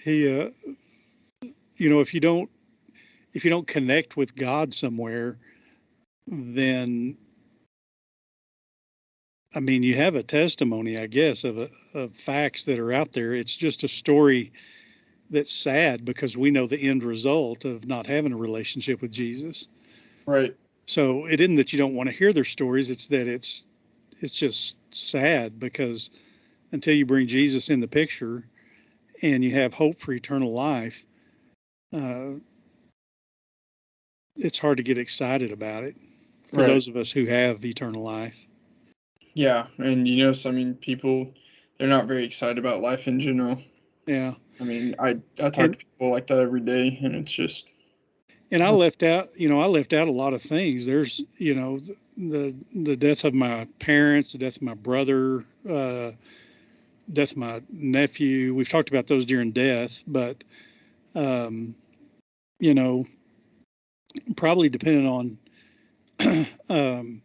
He, if you don't connect with God somewhere, then I mean, you have a testimony, I guess, of facts that are out there. It's just a story that's sad because we know the end result of not having a relationship with Jesus. Right. So it isn't that you don't want to hear their stories; it's that it's just sad because until you bring Jesus in the picture and you have hope for eternal life, uh, it's hard to get excited about it for Right. those of us who have eternal life. Yeah, and I mean, people, they're not very excited about life in general. Yeah, I mean, I talk and to people like that every day, and it's just I left out, a lot of things. There's, the death of my parents, the death of my brother, death of my nephew. We've talked about those during death, but um, you know, probably depending on um,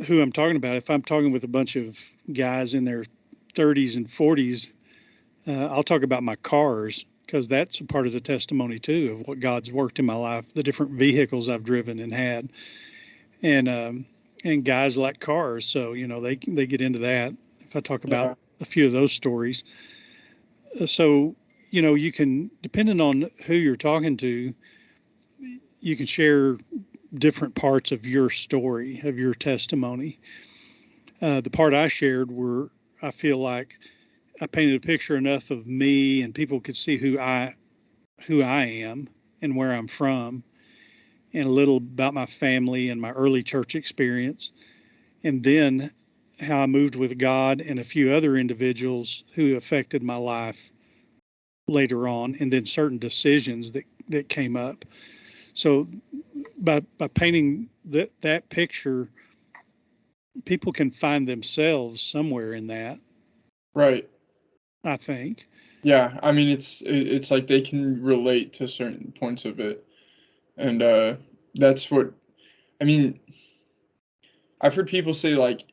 who I'm talking about. If I'm talking with a bunch of guys in their 30s and 40s, I'll talk about my cars because that's a part of the testimony too of what God's worked in my life, the different vehicles I've driven and had, and guys like cars, so they get into that. If I talk about yeah. a few of those stories, so you can, depending on who you're talking to, you can share different parts of your story, of your testimony. The part I shared were, I feel like I painted a picture enough of me and people could see who I am and where I'm from, and a little about my family and my early church experience, and then how I moved with God and a few other individuals who affected my life later on, and then certain decisions that came up. So by painting that picture, people can find themselves somewhere in that, Right. I think. Yeah, I mean, it's like they can relate to certain points of it, and that's what I mean. I've heard people say like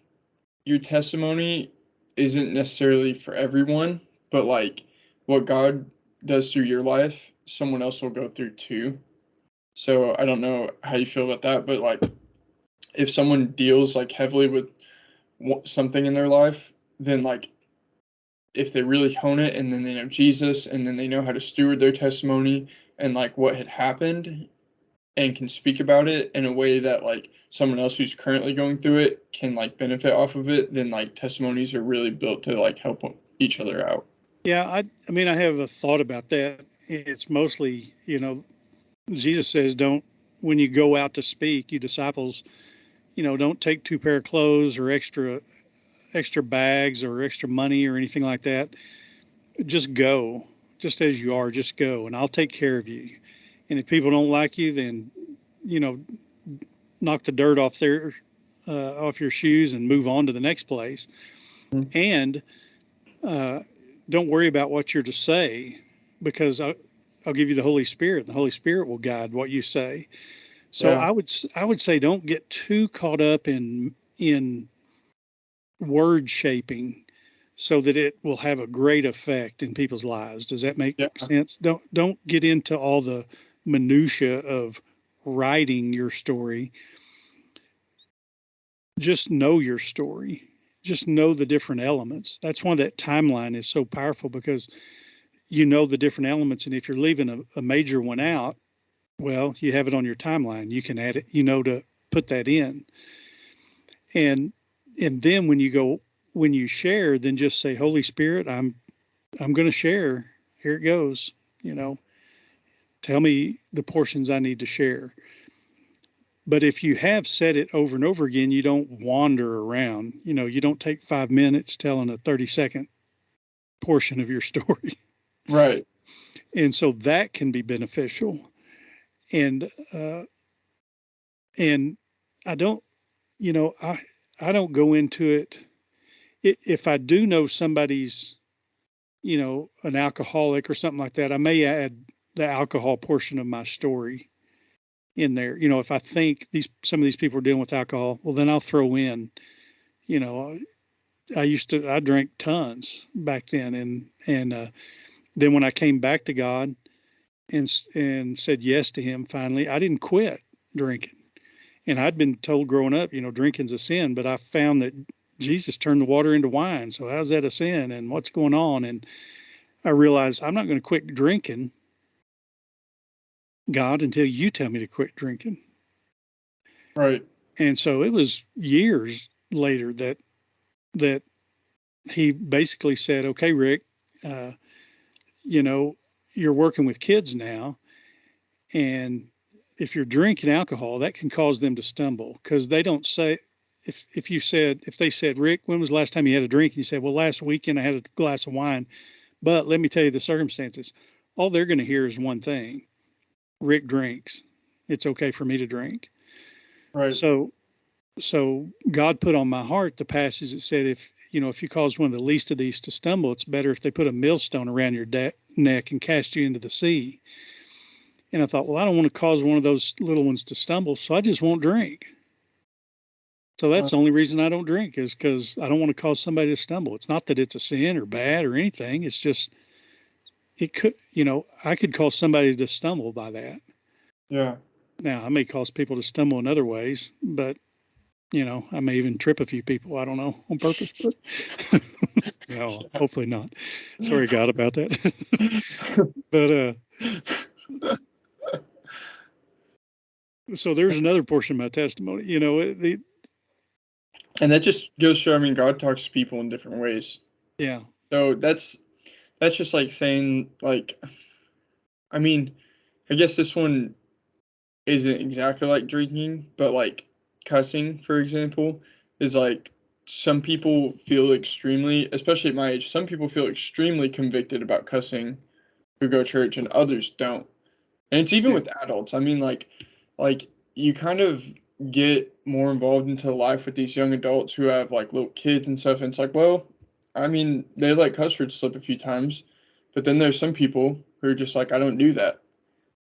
your testimony isn't necessarily for everyone, but like what God does through your life, someone else will go through too. So I don't know how you feel about that, but like if someone deals like heavily with something in their life, then like if they really hone it and then they know Jesus and then they know how to steward their testimony and like what had happened and can speak about it in a way that like someone else who's currently going through it can like benefit off of it, then like testimonies are really built to like help each other out. Yeah, I mean, I have a thought about that. It's mostly, Jesus says, don't, when you go out to speak, you disciples, don't take two pair of clothes or extra bags or extra money or anything like that. Just go, just as you are, just go, and I'll take care of you. And if people don't like you, then, you know, knock the dirt off your shoes and move on to the next place. Mhm. And uh, don't worry about what you're to say, because I'll give you the Holy Spirit. The Holy Spirit will guide what you say. So Yeah. I would say don't get too caught up in word shaping so that it will have a great effect in people's lives. Does that make Yeah. sense? Don't get into all the minutia of writing your story. Just know your story. Just know the different elements. That's why that timeline is so powerful, because you know the different elements, and if you're leaving a major one out, well, you have it on your timeline. You can add it, to put that in. And then when you share, then just say, Holy Spirit, I'm going to share. Here it goes. Tell me the portions I need to share. But if you have said it over and over again, you don't wander around. You don't take 5 minutes telling a 30-second portion of your story. Right. And so that can be beneficial. And and I don't, I don't go into it. If I do know somebody's, an alcoholic or something like that, I may add the alcohol portion of my story in there. If I think some of these people are dealing with alcohol, well, then I'll throw in, you know, I drank tons back then. And then when I came back to God and said yes to him, finally, I didn't quit drinking. And I'd been told growing up, drinking's a sin, but I found that Jesus turned the water into wine. So how's that a sin? And what's going on? And I realized I'm not going to quit drinking, God, until you tell me to quit drinking. Right. And so it was years later that he basically said, okay, Rick, uh, you're working with kids now. And if you're drinking alcohol, that can cause them to stumble because they don't say, if they said, Rick, when was the last time you had a drink? And you said, well, last weekend I had a glass of wine, but let me tell you the circumstances. All they're going to hear is one thing: Rick drinks. It's okay for me to drink. Right. So God put on my heart the passage that said, if you cause one of the least of these to stumble, it's better if they put a millstone around your neck and cast you into the sea. And I thought, well, I don't want to cause one of those little ones to stumble, so I just won't drink. So that's the only reason I don't drink, is because I don't want to cause somebody to stumble. It's not that it's a sin or bad or anything. It's just, it could, I could cause somebody to stumble by that. Yeah. Now, I may cause people to stumble in other ways, but, I may even trip a few people. I don't know, on purpose, but no, hopefully not. Sorry, God, about that. But, so there's another portion of my testimony, And that just goes to show, I mean, God talks to people in different ways. yeah. So that's just like saying, like, I mean, I guess this one isn't exactly like drinking, but like cussing, for example, is like some people feel extremely, especially at my age, some people feel extremely convicted about cussing who go to church and others don't. And it's even Yeah. with adults. I mean, like you kind of get more involved into life with these young adults who have like little kids and stuff, and it's like, well, I mean, they let cuss words slip a few times, but then there's some people who are just like, I don't do that.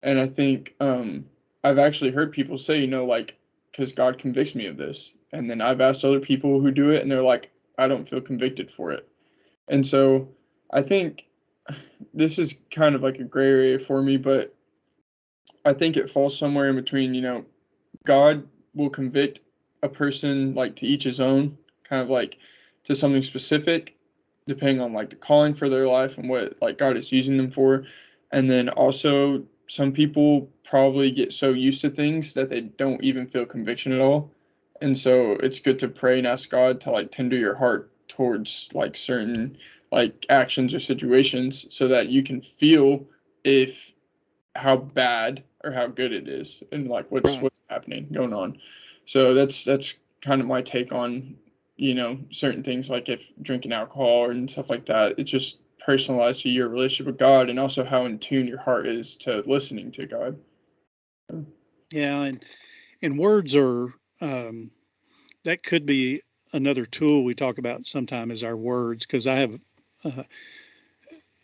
And I think I've actually heard people say, like, because God convicts me of this. And then I've asked other people who do it, and they're like, I don't feel convicted for it. And so I think this is kind of like a gray area for me, but I think it falls somewhere in between, God will convict a person like to each his own, kind of like to something specific, depending on like the calling for their life and what like God is using them for. And then also some people probably get so used to things that they don't even feel conviction at all. And so it's good to pray and ask God to like tender your heart towards like certain like actions or situations so that you can feel if how bad or how good it is and like what's Right. happening going on. So that's kind of my take on certain things like if drinking alcohol and stuff like that. It's just personalized to your relationship with God and also how in tune your heart is to listening to God. Yeah. And words are, that could be another tool we talk about sometime, is our words. Because uh,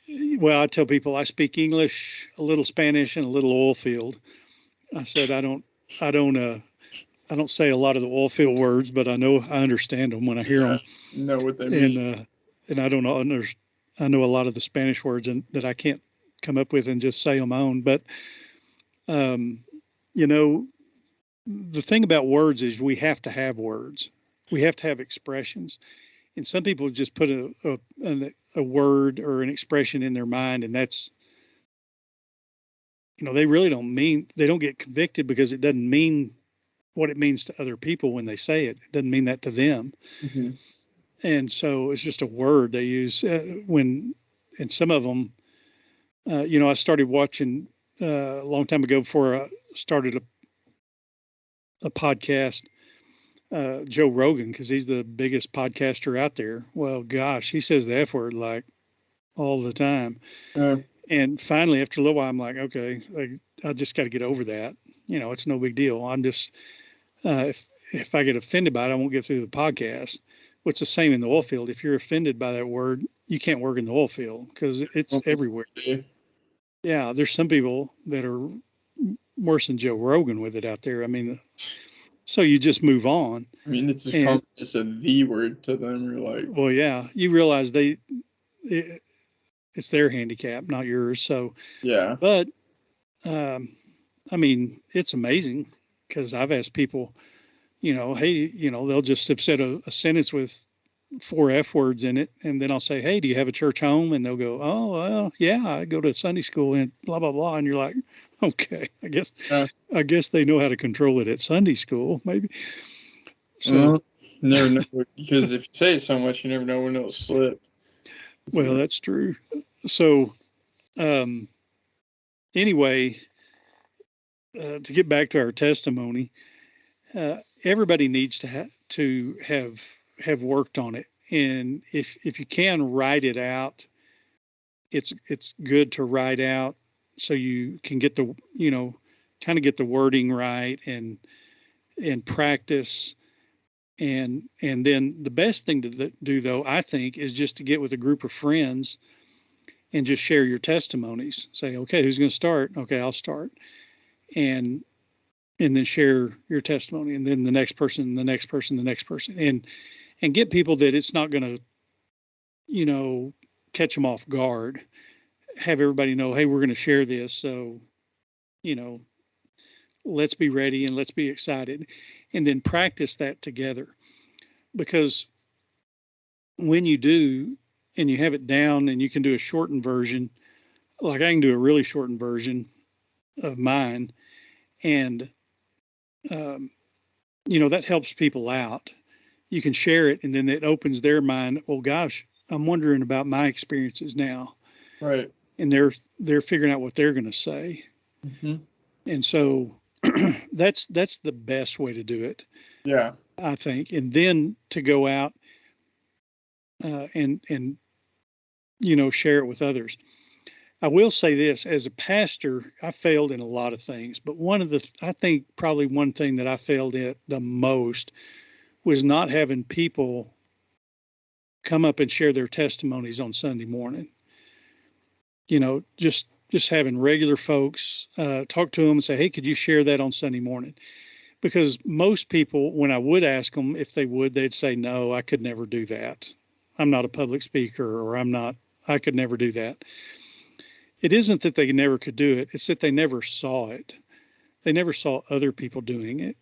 I tell people I speak English, a little Spanish, and a little oil field. I said I don't, I don't say a lot of the oil field words, but I understand them when I hear Yeah, them, know what they mean. and I don't know, I know a lot of the Spanish words and that I can't come up with and just say them on. But um, you know, the thing about words is we have to have words, we have to have expressions. And some people just put a word or an expression in their mind, and that's, they really they don't get convicted because it doesn't mean what it means to other people when they say it. It doesn't mean that to them. Mm-hmm. And so it's just a word they use and some of them, I started watching a long time ago before I started a podcast, Joe Rogan, because he's the biggest podcaster out there. Well, gosh, he says the F word like all the time. Yeah. And finally, after a little while, I'm like, okay, I just got to get over that. It's no big deal. I'm just, if I get offended by it, I won't get through the podcast. What's the same in the oil field? If you're offended by that word, you can't work in the oil field because it's everywhere. Yeah, there's some people that are worse than Joe Rogan with it out there. I mean, so you just move on. I mean, it's just And it's a the word to them. You're like, well, yeah, you realize it's their handicap, not yours. So, yeah, but I mean, it's amazing because I've asked people, hey, they'll just have said a sentence with 4 F words in it. And then I'll say, hey, do you have a church home? And they'll go, oh, well, yeah, I go to Sunday school and blah, blah, blah. And you're like, okay, I guess they know how to control it at Sunday school, maybe. So, never know, because if you say it so much, you never know when it'll slip. well, that's true. So, anyway, to get back to our testimony, everybody needs to have worked on it, and if you can write it out, it's good to write out so you can get the kind of get the wording right and practice. And then the best thing to do, though, I think, is just to get with a group of friends and just share your testimonies. Say, okay, who's going to start? Okay, I'll start. And then share your testimony, and then the next person, the next person, the next person, and get people that it's not going to, catch them off guard. Have everybody know, hey, we're going to share this, so you know, let's be ready and let's be excited, and then practice that together. Because when you do, and you have it down, and you can do a shortened version, like I can do a really shortened version of mine, and um, that helps people out. You can share it, and then it opens their mind. Well, gosh, I'm wondering about my experiences now, right. and they're figuring out what they're going to say. Mm-hmm. And so that's the best way to do it, Yeah. I think. And then to go out and share it with others. I will say this: as a pastor, I failed in a lot of things, but I think probably one thing that I failed at the most was not having people come up and share their testimonies on Sunday morning. Just having regular folks talk to them and say, hey, could you share that on Sunday morning? Because most people, when I would ask them if they would, they'd say, no, I could never do that. I'm not a public speaker, or I could never do that. It isn't that they never could do it, it's that they never saw it. They never saw other people doing it.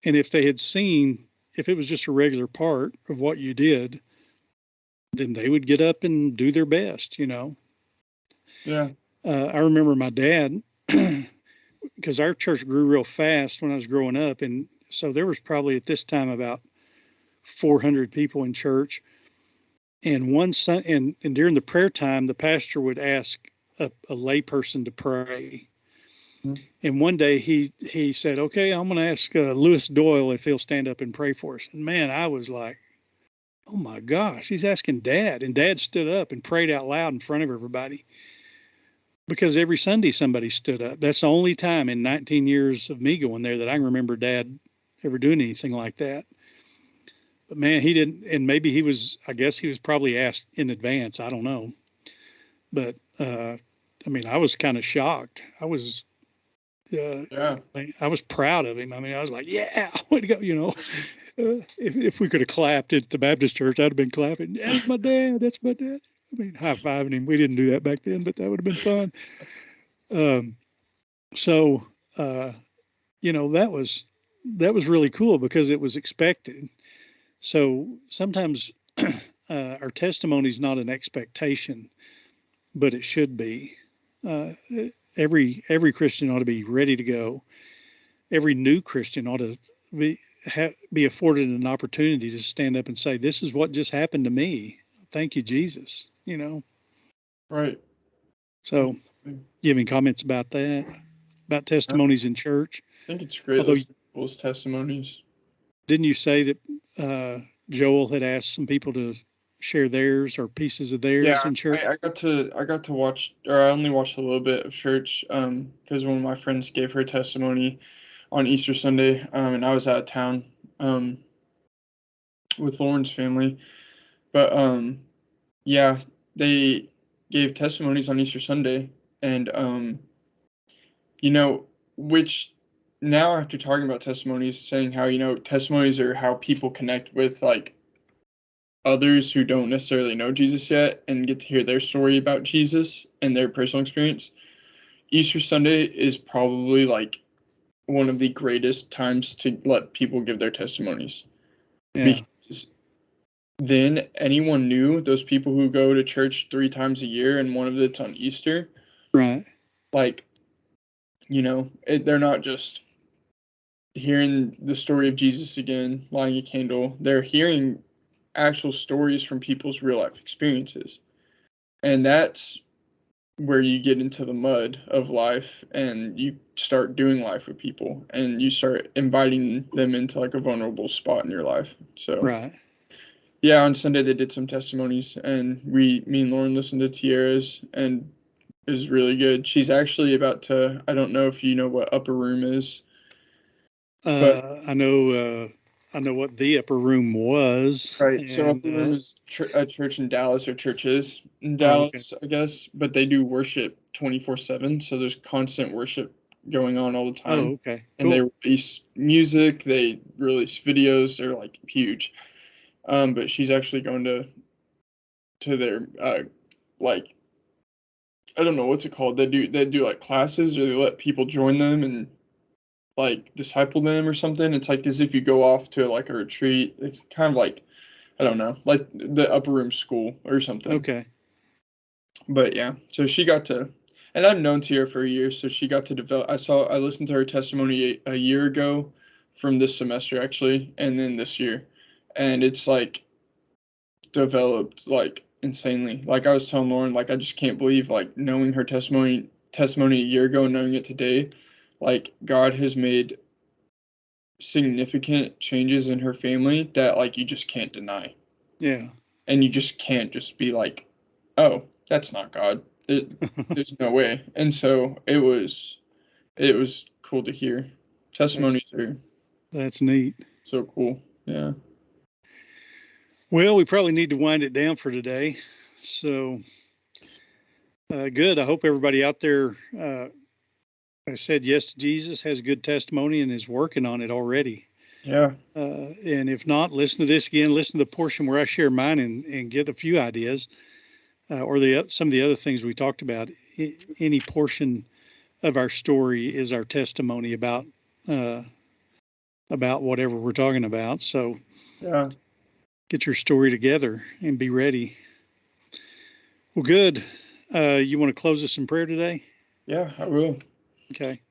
And if they had seen, if it was just a regular part of what you did, then they would get up and do their best. Yeah. I remember my dad, because our church grew real fast when I was growing up. And so there was probably at this time about 400 people in church. And and during the prayer time, the pastor would ask a lay person to pray. Mm-hmm. And one day he said, okay, I'm going to ask Lewis Doyle if he'll stand up and pray for us. And man, I was like, oh my gosh, he's asking Dad. And Dad stood up and prayed out loud in front of everybody. Because every Sunday somebody stood up. That's the only time in 19 years of me going there that I can remember Dad ever doing anything like that. But man, he didn't. And maybe I guess he was probably asked in advance. I don't know. But I mean, I was kind of shocked. Yeah. I was proud of him. I mean, I was like, yeah, way to go. If we could have clapped at the Baptist church, I'd have been clapping. That's my dad. That's my dad. I mean, high fiving him. We didn't do that back then, but that would have been fun. So, that was really cool because it was expected. So sometimes our testimony is not an expectation, but it should be. Uh, every Christian ought to be ready to go. Every new Christian ought to be afforded an opportunity to stand up and say, "This is what just happened to me. Thank you, Jesus." Right. So, you have any comments about that? About I testimonies in church? think it's great Although, listening to people's testimonies. didn't you say that Joel had asked some people to share theirs or pieces of theirs Yeah, in church? I got to watch, or I only watched a little bit of church, because one of my friends gave her testimony on Easter Sunday, and I was out of town, um, with Lauren's family, but yeah, they gave testimonies on Easter Sunday, and you know, which now after talking about testimonies, saying how testimonies are how people connect with like others who don't necessarily know Jesus yet and get to hear their story about Jesus and their personal experience. Easter Sunday is probably like one of the greatest times to let people give their testimonies Yeah, because then anyone new, those people who go to church 3 times a year and one of it's on Easter, right. like, they're not just hearing the story of Jesus again, lighting a candle. They're hearing actual stories from people's real life experiences. And that's where you get into the mud of life and you start doing life with people and you start inviting them into like a vulnerable spot in your life. So Right. yeah, on Sunday they did some testimonies and me and Lauren listened to Tierra's and it was really good. She's actually about to, I don't know if you know what Upper Room is, but I know what the upper room was, right. So and Upper Room is a church in Dallas, or churches in oh, okay. Dallas, I guess, but they do worship 24/7. So there's constant worship going on all the Oh, time. okay. And they Cool. release music, they release videos. They're like huge. But she's actually going to their like I don't know what's it called. They do like classes or they let people join them and like disciple them or something. It's like as if you go off to like a retreat. It's kind of like I don't know, like the Upper Room School or something. Okay. But yeah, so she got to, and I've known Tia for a year, so she got to develop. I listened to her testimony a year ago, from this semester actually, and then this year, and it's like developed like insanely. Like I was telling Lauren, like I just can't believe like knowing her testimony a year ago and knowing it today, like God has made significant changes in her family that like you just can't deny. Yeah. And you just can't just be like, "Oh, that's not God. There's no way." And so it was cool to hear. That's Testimonies are that's neat. so cool. Yeah. Well, we probably need to wind it down for today. So good. I hope everybody out there said yes to Jesus, has a good testimony, and is working on it already. Yeah. And if not, listen to this again. Listen to the portion where I share mine and get a few ideas, or some of the other things we talked about. Any portion of our story is our testimony uh, about whatever we're talking about. So Yeah. get your story together and be ready. Well, good. You want to close us in prayer today? Yeah, I will. Okay.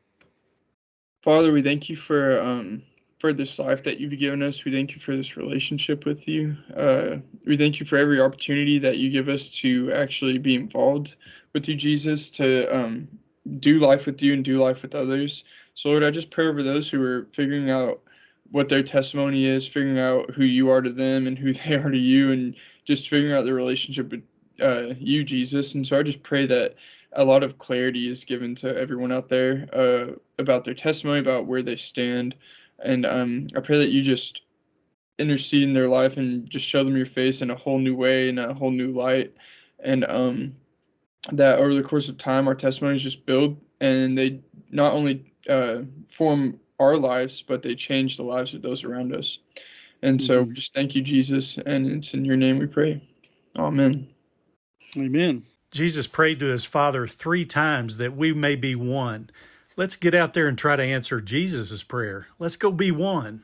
Father, we thank you for this life that you've given us. We thank you for this relationship with you. We thank you for every opportunity that you give us to actually be involved with you, Jesus, to do life with you and do life with others. So, Lord, I just pray over those who are figuring out what their testimony is, figuring out who you are to them and who they are to you, and just figuring out the relationship with you, Jesus. And so I just pray that a lot of clarity is given to everyone out there about their testimony, about where they stand. And I pray that you just intercede in their life and just show them your face in a whole new way, in a whole new light. And that over the course of time, our testimonies just build and they not only form our lives, but they change the lives of those around us. And so Mm-hmm. just thank you, Jesus. And it's in your name we pray. Amen. Amen. Jesus prayed to his Father 3 times that we may be one. Let's get out there and try to answer Jesus' prayer. Let's go be one.